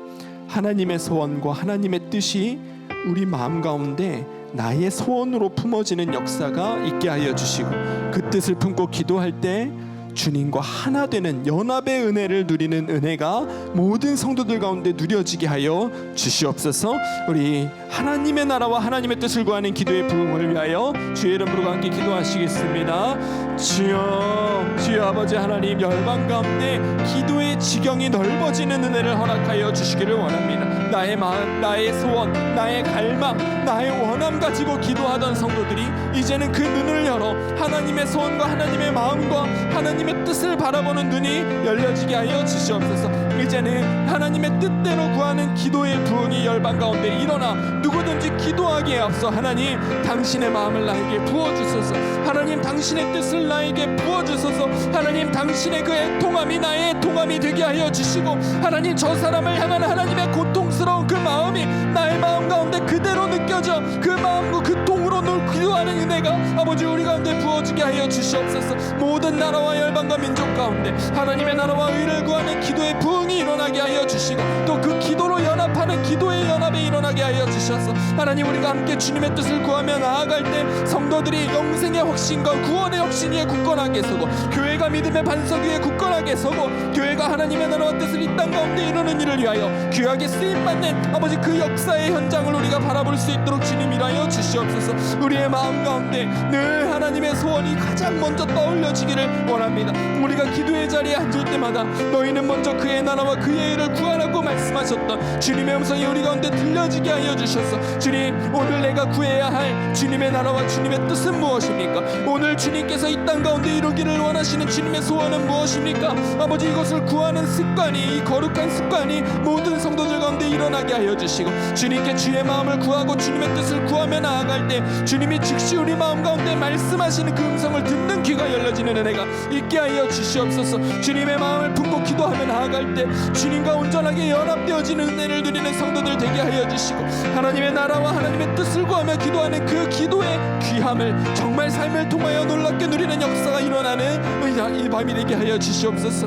하나님의 소원과 하나님의 뜻이 우리 마음 가운데 나의 소원으로 품어지는 역사가 있게 하여 주시고 그 뜻을 품고 기도할 때 주님과 하나 되는 연합의 은혜를 누리는 은혜가 모든 성도들 가운데 누려지게 하여 주시옵소서. 우리 하나님의 나라와 하나님의 뜻을 구하는 기도의 부흥을 위하여 주의 이름 부르고 함께 기도하시겠습니다. 주여, 주여 아버지 하나님, 열방 가운데 기도의 지경이 넓어지는 은혜를 허락하여 주시기를 원합니다. 나의 마음, 나의 소원, 나의 갈망, 나의 원함 가지고 기도하던 성도들이 이제는 그 눈을 열어 하나님의 소원과 하나님의 마음과 하나님의 뜻을 바라보는 눈이 열려지게 하여 주시옵소서. 이제는 하나님의 뜻대로 구하는 기도의 부흥이 열방 가운데 일어나 누구든지 기도하기에 앞서 하나님, 당신의 마음을 나에게 부어주소서. 하나님, 당신의 뜻을 나에게 부어주소서. 하나님, 당신의 그 애통함이 나의 애통함이 되게 하여 주시고 하나님, 저 사람을 향한 하나님의 고통스러운 그 마음이 나의 마음 가운데 그대로 느껴져 그 마음과 그 통으로 기도하는 은혜가 아버지 우리 가운데 부어지게 하여 주시옵소서. 모든 나라와 열방과 민족 가운데 하나님의 나라와 의를 구하는 기도의 부흥이 일어나게 하여 주시고 또 그 기도로 연합하는 기도의 연합에 일어나게 하여 주셔서 하나님, 우리가 함께 주님의 뜻을 구하며 나아갈 때 성도들이 영생의 확신과 구원의 확신 위에 굳건하게 서고 교회가 믿음의 반석 위에 굳건하게 서고 교회가 하나님의 나라와 뜻을 이 땅 가운데 이루는 일을 위하여 귀하게 쓰임받는 아버지 그 역사의 현장을 우리가 바라볼 수 있도록 주님 일하여 주시옵소서. 우리의 마음 마음 가운데 늘 하나님의 소원이 가장 먼저 떠올려지기를 원합니다. 우리가 기도의 자리에 앉을 때마다 너희는 먼저 그의 나라와 그의 일을 구하라고 말씀하셨던 주님의 음성이 우리 가운데 들려지게 하여 주셔서, 주님, 오늘 내가 구해야 할 주님의 나라와 주님의 뜻은 무엇입니까? 오늘 주님께서 이 땅 가운데 이루기를 원하시는 주님의 소원은 무엇입니까? 아버지, 이것을 구하는 습관이, 이 거룩한 습관이 모든 성도들 가운데 일어나게 하여 주시고, 주님께 주의 마음을 구하고 주님의 뜻을 구하며 나아갈 때 주님이 즉시 우리 마음 가운데 말씀하시는 그 음성을 듣는 귀가 열려지는 은혜가 있게 하여 주시옵소서. 주님의 마음을 품고 기도하며 나아갈 때 주님과 온전하게 연합되어지는 은혜를 누리는 성도들 되게 하여 주시고, 하나님의 나라와 하나님의 뜻을 구하며 기도하는 그 기도의 귀함을 정말 삶을 통하여 놀랍게 누리는 역사가 일어나는 이 밤이 되게 하여 주시옵소서.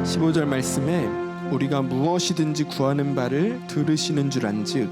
15절 말씀에 우리가 무엇이든지 구하는 바를 들으시는 줄 안즉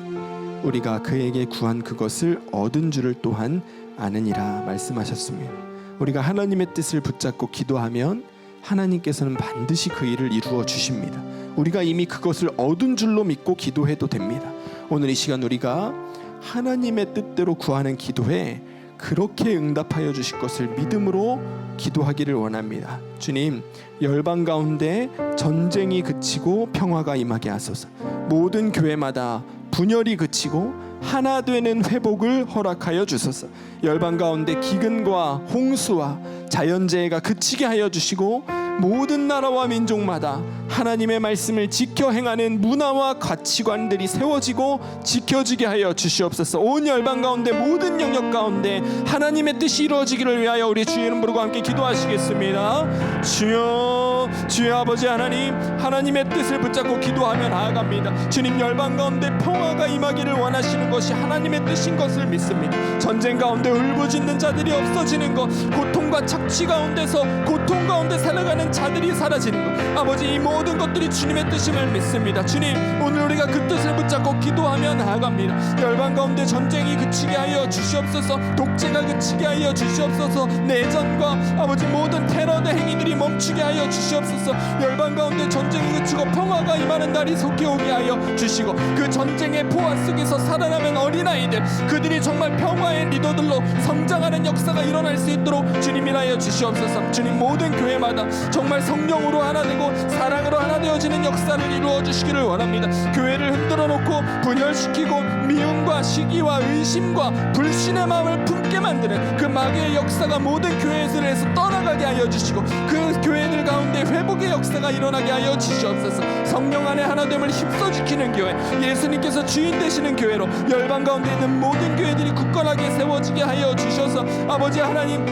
우리가 그에게 구한 그것을 얻은 줄을 또한 아느니라 말씀하셨습니다. 우리가 하나님의 뜻을 붙잡고 기도하면 하나님께서는 반드시 그 일을 이루어 주십니다. 우리가 이미 그것을 얻은 줄로 믿고 기도해도 됩니다. 오늘 이 시간 우리가 하나님의 뜻대로 구하는 기도에 그렇게 응답하여 주실 것을 믿음으로 기도하기를 원합니다. 주님, 열방 가운데 전쟁이 그치고 평화가 임하게 하소서. 모든 교회마다 분열이 그치고 하나 되는 회복을 허락하여 주소서. 열방 가운데 기근과 홍수와 자연재해가 그치게 하여 주시고, 모든 나라와 민족마다 하나님의 말씀을 지켜 행하는 문화와 가치관들이 세워지고 지켜지게 하여 주시옵소서. 온 열방 가운데 모든 영역 가운데 하나님의 뜻이 이루어지기를 위하여 우리 주의 이름 부르고 함께 기도하시겠습니다. 주여, 주의 아버지 하나님, 하나님의 뜻을 붙잡고 기도하며 나아갑니다. 주님, 열방 가운데 평화가 임하기를 원하시는 것이 하나님의 뜻인 것을 믿습니다. 전쟁 가운데 울부짖는 자들이 없어지는 것, 고통과 착취 가운데서 고통 가운데 살아가는 자들이 사라지는 것, 아버지, 이 모든 것들이 주님의 뜻임을 믿습니다. 주님, 오늘 우리가 그 뜻을 붙잡고 기도하며 나아갑니다. 열방 가운데 전쟁이 그치게 하여 주시옵소서. 독재가 그치게 하여 주시옵소서. 내전과 아버지 모든 테러의 행위들이 멈추게 하여 주시옵소서. 열방 가운데 전쟁이 그치고 평화가 임하는 날이 속히 오게 하여 주시고, 그 전쟁의 포화 속에서 살아남은 어린아이들, 그들이 정말 평화의 리더들로 성장하는 역사가 일어날 수 있도록 주님이 하여 주시옵소서. 주님, 모든 교회마다 정말 성령으로 하나 되고 사랑으로 하나 되어지는 역사를 이루어 주시기를 원합니다. 교회를 흔들어 놓고 분열시키고 미움과 시기와 의심과 불신의 마음을 품게 만드는 그 마귀의 역사가 모든 교회들에서 떠나가게 하여 주시고, 그 교회들 가운데 회복의 역사가 일어나게 하여 주시옵소서. 성령 안에 하나됨을 힘써 지키는 교회, 예수님께서 주인 되시는 교회로 열방 가운데 있는 모든 교회들이 굳건하게 세워지게 하여 주셔서, 아버지 하나님,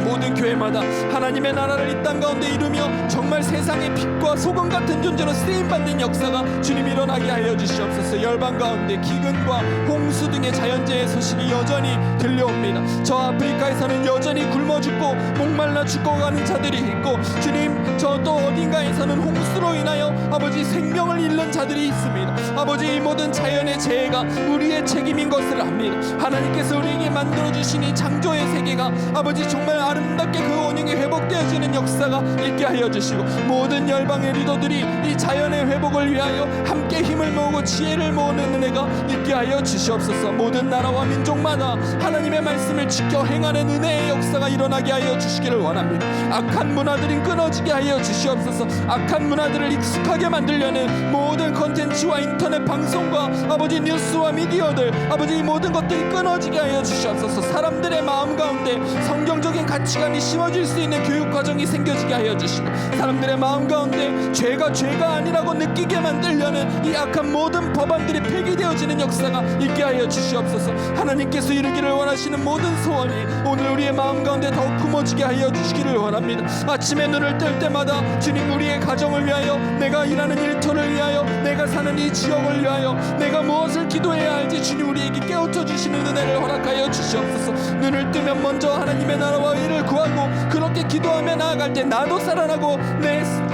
모든 교회마다 하나님의 나라를 이 땅 가운데 이루며 정말 세상의 빛과 소금 같은 존재로 쓰임받는 역사가 주님 일어나게 하여 주시옵소서. 열방 가운데 기근과 홍수 등의 자연재해 소식이 여전히 들려옵니다. 저 아프리카에서는 여전히 굶어 죽고 목말라 죽어가는 자들이 있고, 주님, 저 또 어딘가에서는 홍수로 인하여 아버지 생명을 잃는 자들이 있습니다. 아버지, 이 모든 자연의 재해가 우리의 책임인 것을 압니다. 하나님께서 우리에게 만들어주신 이 창조의 세계가 아버지 정말 아름답게 그 원형이 회복되어지는 역사가 있게 하여 주시고, 모든 열방의 리더들이 이 자연의 회복을 위하여 함께 힘을 모으고 지혜를 모으는 은혜가 있게 하여 주시옵소서. 모든 나라와 민족마다 하나님의 말씀을 지켜 행하는 은혜의 역사가 일어나게 하여 주시기를 원합니다. 악한 문화들이 끊어지게 하여 주시옵소서. 악한 문화들을 익숙하게 만들려는 모든 컨텐츠와 인터넷 방송과 아버지 뉴스와 미디어들, 아버지 이 모든 것들이 끊어지게 하여 주시옵소서. 사람들의 마음 가운데 성경적인 가치관이 심어질 수 있는 교육 과정이 생겨지게 하여 주시고, 사람들의 마음 가운데 죄가 아니라고 느끼게 만들려는 이 악한 모든 법안들이 폐기되어지는 역사가 있게 하여 주시옵소서. 하나님께서 이루기를 원하시는 모든 소원이 오늘 우리의 마음 가운데 더욱 품어지게 하여 주시기를 원합니다. 아침에 눈을 뜰 때마다 주님, 우리의 가정을 위하여, 내가 일하는 일터를 위하여, 내가 사는 이 지역을 위하여 내가 무엇을 기도해야 할지 주님 우리에게 깨우쳐 주시는 은혜를 허락하여 주시옵소서. 눈을 뜨면 먼저 하나님의 나라와 일을 구하고 그렇게 기도하며 나아갈 때 나도 살아나고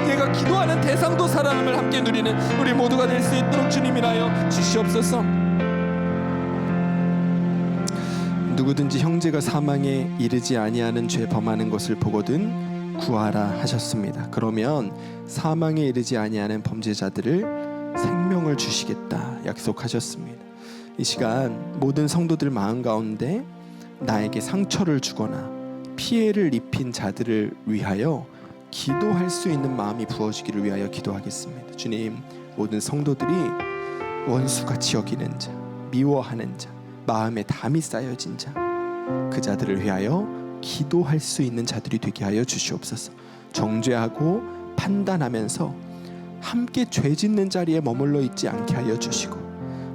내가 기도하는 대상도 살아남을 함께 누리는 우리 모두가 될 수 있도록 주님이라여 주시옵소서. 누구든지 형제가 사망에 이르지 아니하는 죄 범하는 것을 보거든 구하라 하셨습니다. 그러면 사망에 이르지 아니하는 범죄자들을 생명을 주시겠다 약속하셨습니다. 이 시간 모든 성도들 마음 가운데 나에게 상처를 주거나 피해를 입힌 자들을 위하여 기도할 수 있는 마음이 부어지기를 위하여 기도하겠습니다. 주님, 모든 성도들이 원수같이 여기는 자, 미워하는 자, 마음에 담이 쌓여진 자, 그 자들을 위하여 기도할 수 있는 자들이 되게 하여 주시옵소서. 정죄하고 판단하면서 함께 죄 짓는 자리에 머물러 있지 않게 하여 주시고,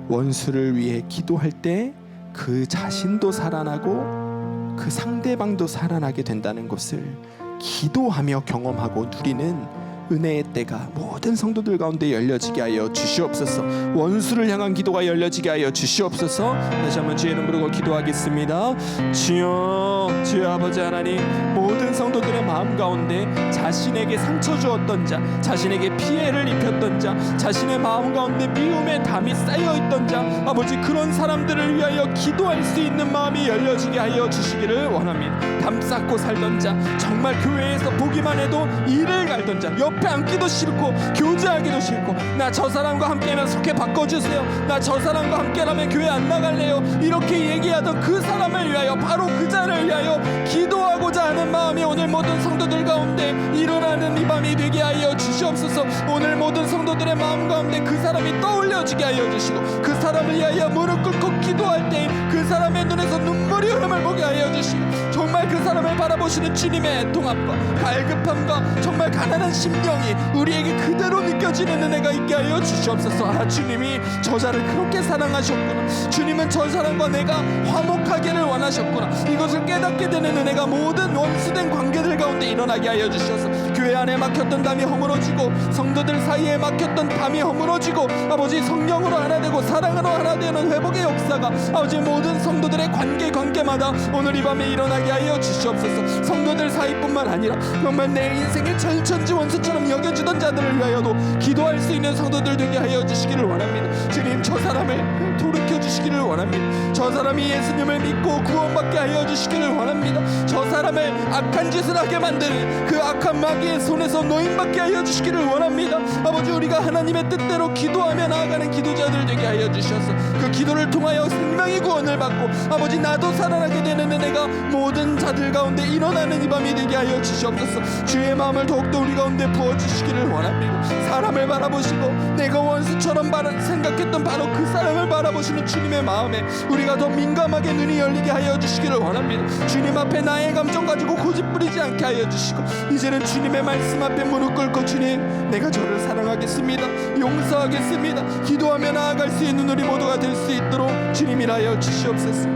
원수를 위해 기도할 때 그 자신도 살아나고 그 상대방도 살아나게 된다는 것을 기도하며 경험하고 누리는 은혜의 때가 모든 성도들 가운데 열려지게 하여 주시옵소서. 원수를 향한 기도가 열려지게 하여 주시옵소서. 다시 한번 주의 이름 부르고 기도하겠습니다. 주여, 주여 아버지 하나님, 모든 성도들의 마음 가운데 자신에게 상처 주었던 자, 자신에게 피해를 입혔던 자, 자신의 마음 가운데 미움의 담이 쌓여있던 자, 아버지 그런 사람들을 위하여 기도할 수 있는 마음이 열려지게 하여 주시기를 원합니다. 담 쌓고 살던 자, 정말 교회에서 보기만 해도 일을 갈던 자, 옆에 앉기도 싫고 교제하기도 싫고, 나 저 사람과 함께하면 속해 바꿔주세요, 나 저 사람과 함께라면 교회 안 나갈래요, 이렇게 얘기하던 그 사람을 위하여, 바로 그 자를 위하여 기도하고자 하는 마음이 오늘 모든 성도들 가운데 일어나는 이 밤이 되게 하여 주시옵소서. 오늘 모든 성도들의 마음 가운데 그 사람이 떠올려지게 하여 주시고, 그 사람을 위하여 무릎 꿇고 기도할 때 그 사람의 눈에서 눈물이 흐름을 보게 하여 주시고, 정말 그 사람을 바라보시는 주님의 애통함과 갈급함과 정말 가난한 심령이 우리에게 그대로 느껴지는 은혜가 있게 하여 주시옵소서. 아, 주님이 저자를 그렇게 사랑하셨구나, 주님은 저 사람과 내가 화목하기를 원하셨구나, 이것을 깨닫게 되는 은혜가 모든 원수된 관계들 가운데 일어나게 하여 주셔서 교회 안에 막혔던 담이 허물어지고, 성도들 사이에 막혔던 담이 허물어지고, 아버지 성령으로 하나 되고 사랑으로 하나 되는 회복의 역사가 아버지 모든 성도들의 관계마다 오늘 이 밤에 일어나게 하여 주시옵소서. 성도들 사이뿐만 아니라 정말 내 인생의 절천지 원수처럼 여겨지던 자들을 위하여도 기도할 수 있는 성도들 되게 하여 주시기를 원합니다. 주님, 저 사람을 돌이켜 주시기를 원합니다. 저 사람이 예수님을 믿고 구원받게 하여 주시기를 원합니다. 저 사람을 악한 짓을 하게 만드는 그 악한 마귀의 손에서 노인받게 하여 주시기를 원합니다. 아버지, 우리가 하나님의 뜻대로 기도하며 나아가는 기도자들 되게 하여 주셔서 그 기도를 통하여 생명의 구원을 받고, 아버지 나도 살아나게 되는 은혜가 모든 자들 가운데 일어나는 이 밤이 되게 하여 주시옵소서. 주의 마음을 더욱더 우리 가운데 부어주시기를 원합니다. 사람을 바라보시고 내가 원수처럼 생각했던 바로 그 사람을 바라보시는 주님의 마음에 우리가 더 민감하게 눈이 열리게 하여 주시기를 원합니다. 주님 앞에 나의 감정 가지고 고집 부리지 않게 하여 주시고, 이제는 주님의 말씀 앞에 무릎 꿇고, 주님, 내가 저를 사랑하겠습니다, 용서하겠습니다, 기도하며 나아갈 수 있는 우리 모두가 될 수 있도록 주님이라여 주시옵소서.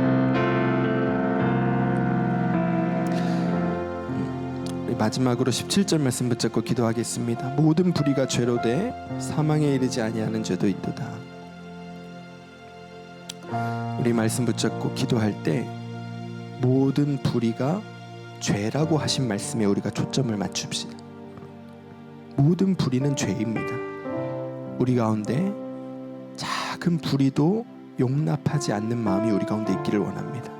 마지막으로 17절 말씀 붙잡고 기도하겠습니다. 모든 불의가 죄로 돼 사망에 이르지 아니하는 죄도 있도다. 우리 말씀 붙잡고 기도할 때 모든 불의가 죄라고 하신 말씀에 우리가 초점을 맞춥시다. 모든 불의는 죄입니다. 우리 가운데 작은 불의도 용납하지 않는 마음이 우리 가운데 있기를 원합니다.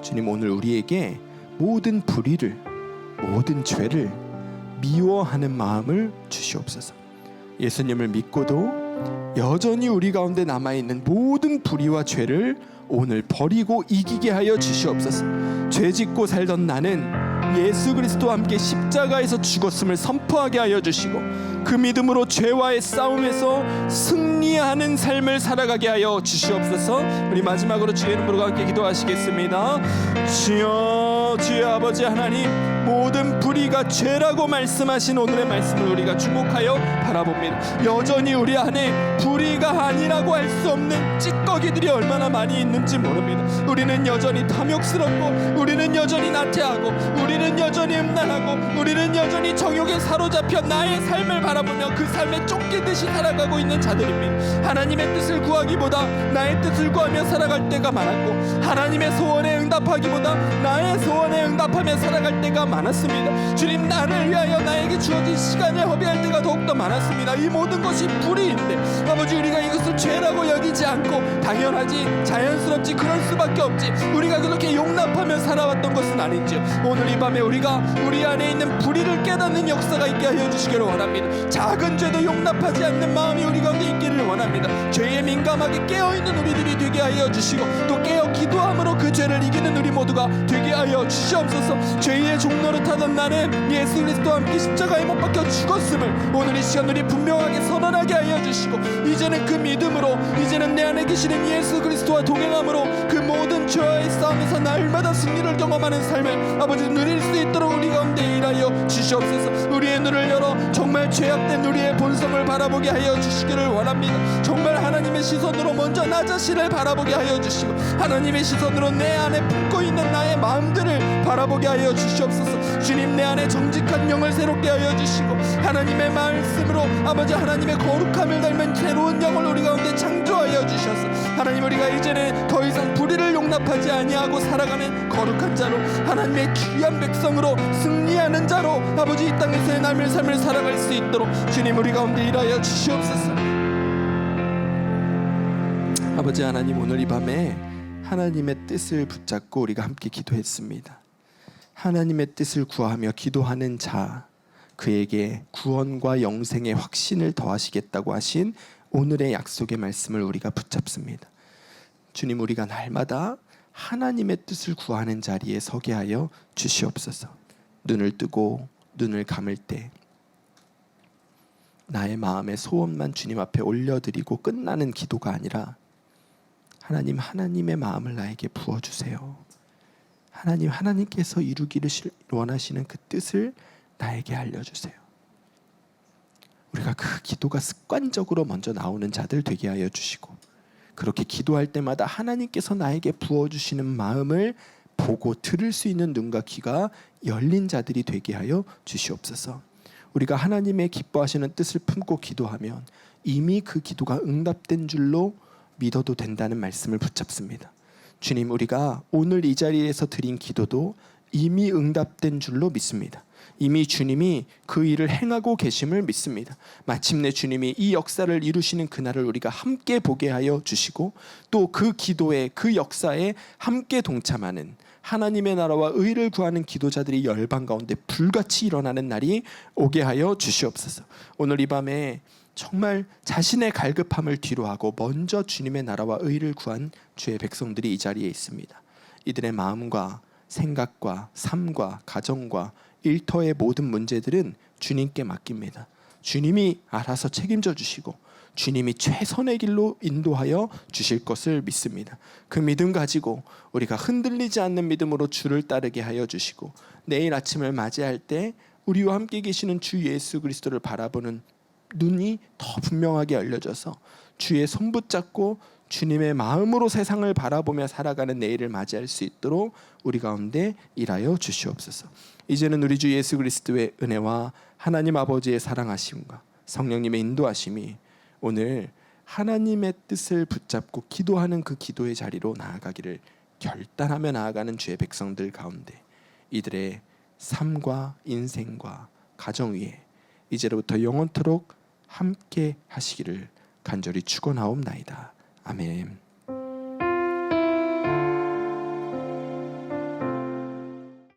주님, 오늘 우리에게 모든 불의를, 모든 죄를 미워하는 마음을 주시옵소서. 예수님을 믿고도 여전히 우리 가운데 남아있는 모든 불의와 죄를 오늘 버리고 이기게 하여 주시옵소서. 죄 짓고 살던 나는 예수 그리스도와 함께 십자가에서 죽었음을 선포하게 하여 주시고, 그 믿음으로 죄와의 싸움에서 승리하는 삶을 살아가게 하여 주시옵소서. 우리 마지막으로 주의 이름으로 함께 기도하시겠습니다. 주여, 주여 아버지 하나님, 모든 불의가 죄라고 말씀하신 오늘의 말씀을 우리가 주목하여 바라봅니다. 여전히 우리 안에 불의가 아니라고 할 수 없는 찌꺼기들이 얼마나 많이 있는지 모릅니다. 우리는 여전히 탐욕스럽고, 우리는 여전히 나태하고, 우리는 여전히 음란하고, 우리는 여전히 정욕에 사로잡혀 나의 삶을 바라보며 그 삶에 쫓기듯이 살아가고 있는 자들입니다. 하나님의 뜻을 구하기보다 나의 뜻을 구하며 살아갈 때가 많았고, 하나님의 소원에 응답하기보다 나의 소원에 응답하며 살아갈 때가 많았습니다. 주님, 나를 위하여 나에게 주어진 시간을 허비할 때가 더욱더 많았습니다. 이 모든 것이 불의인데 아버지, 우리가 이것을 죄라고 여기지 않고 당연하지, 자연스럽지, 그럴 수밖에 없지, 우리가 그렇게 용납하며 살아왔던 것은 아닌지, 오늘 이 밤에 우리가 우리 안에 있는 불의를 깨닫는 역사가 있게 하여 주시기를 원합니다. 작은 죄도 용납하지 않는 마음이 우리 가운데 있기를 원합니다. 죄에 민감하게 깨어있는 우리들이 되게 하여 주시고, 또 깨어 기도함으로 그 죄를 이기는 우리 모두가 되게 하여 주시옵소서. 죄의 종로를 타던 나는 예수 그리스도와 함께 십자가에 못 박혀 죽었음을 오늘 이 시간 우리 분명하게 선언하게 하여 주시고, 이제는 그 믿음으로, 이제는 내 안에 계시는 예수 그리스도와 동행함으로 그 모든 죄와의 싸움에서 날마다 승리를 경험하는 삶을 아버지 누릴 수 있도록 우리 가운데 일하여 주시옵소서. 우리의 눈을 열어 정말 죄악된 우리의 본성을 바라보게 하여 주시기를 원합니다. 정말 하나님의 시선으로 먼저 나 자신을 바라보게 하여 주시고, 하나님의 시선으로 내 안에 품고 있는 나의 마음들을 바라보게 하여 주시옵소서. 주님, 내 안에 정직한 영을 새롭게 하여 주시고, 하나님의 말씀으로 아버지 하나님의 거룩함을 닮은 새로운 영을 우리 가운데 창조하여 주셔서 하나님, 우리가 이제는 더 이상 불의를 용납하지 아니하고 살아가는 거룩한 자로, 하나님의 귀한 백성으로 승리하는 자로 아버지 이 땅에서의 남의 삶을 살아갈 수 있도록 주님 우리 가운데 일하여 주시옵소서. 아버지 하나님, 오늘 이 밤에 하나님의 뜻을 붙잡고 우리가 함께 기도했습니다. 하나님의 뜻을 구하며 기도하는 자, 그에게 구원과 영생의 확신을 더하시겠다고 하신 오늘의 약속의 말씀을 우리가 붙잡습니다. 주님, 우리가 날마다 하나님의 뜻을 구하는 자리에 서게 하여 주시옵소서. 눈을 뜨고 눈을 감을 때 나의 마음의 소원만 주님 앞에 올려드리고 끝나는 기도가 아니라, 하나님, 하나님의 마음을 나에게 부어주세요. 하나님, 하나님께서 이루기를 원하시는 그 뜻을 나에게 알려주세요. 우리가 그 기도가 습관적으로 먼저 나오는 자들 되게 하여 주시고, 그렇게 기도할 때마다 하나님께서 나에게 부어주시는 마음을 보고 들을 수 있는 눈과 귀가 열린 자들이 되게 하여 주시옵소서. 우리가 하나님의 기뻐하시는 뜻을 품고 기도하면 이미 그 기도가 응답된 줄로 믿어도 된다는 말씀을 붙잡습니다. 주님, 우리가 오늘 이 자리에서 드린 기도도 이미 응답된 줄로 믿습니다. 이미 주님이 그 일을 행하고 계심을 믿습니다. 마침내 주님이 이 역사를 이루시는 그날을 우리가 함께 보게 하여 주시고, 또 그 기도에, 그 역사에 함께 동참하는 하나님의 나라와 의를 구하는 기도자들이 열방 가운데 불같이 일어나는 날이 오게 하여 주시옵소서. 오늘 이 밤에 정말 자신의 갈급함을 뒤로하고 먼저 주님의 나라와 의를 구한 주의 백성들이 이 자리에 있습니다. 이들의 마음과 생각과 삶과 가정과 일터의 모든 문제들은 주님께 맡깁니다. 주님이 알아서 책임져 주시고 주님이 최선의 길로 인도하여 주실 것을 믿습니다. 그 믿음 가지고 우리가 흔들리지 않는 믿음으로 주를 따르게 하여 주시고, 내일 아침을 맞이할 때 우리와 함께 계시는 주 예수 그리스도를 바라보는 눈이 더 분명하게 열려져서 주의 손 붙잡고 주님의 마음으로 세상을 바라보며 살아가는 내일을 맞이할 수 있도록 우리 가운데 일하여 주시옵소서. 이제는 우리 주 예수 그리스도의 은혜와 하나님 아버지의 사랑하심과 성령님의 인도하심이 오늘 하나님의 뜻을 붙잡고 기도하는 그 기도의 자리로 나아가기를 결단하며 나아가는 주의 백성들 가운데 이들의 삶과 인생과 가정 위에 이제로부터 영원토록 함께 하시기를 간절히 축원하옵나이다. 아멘.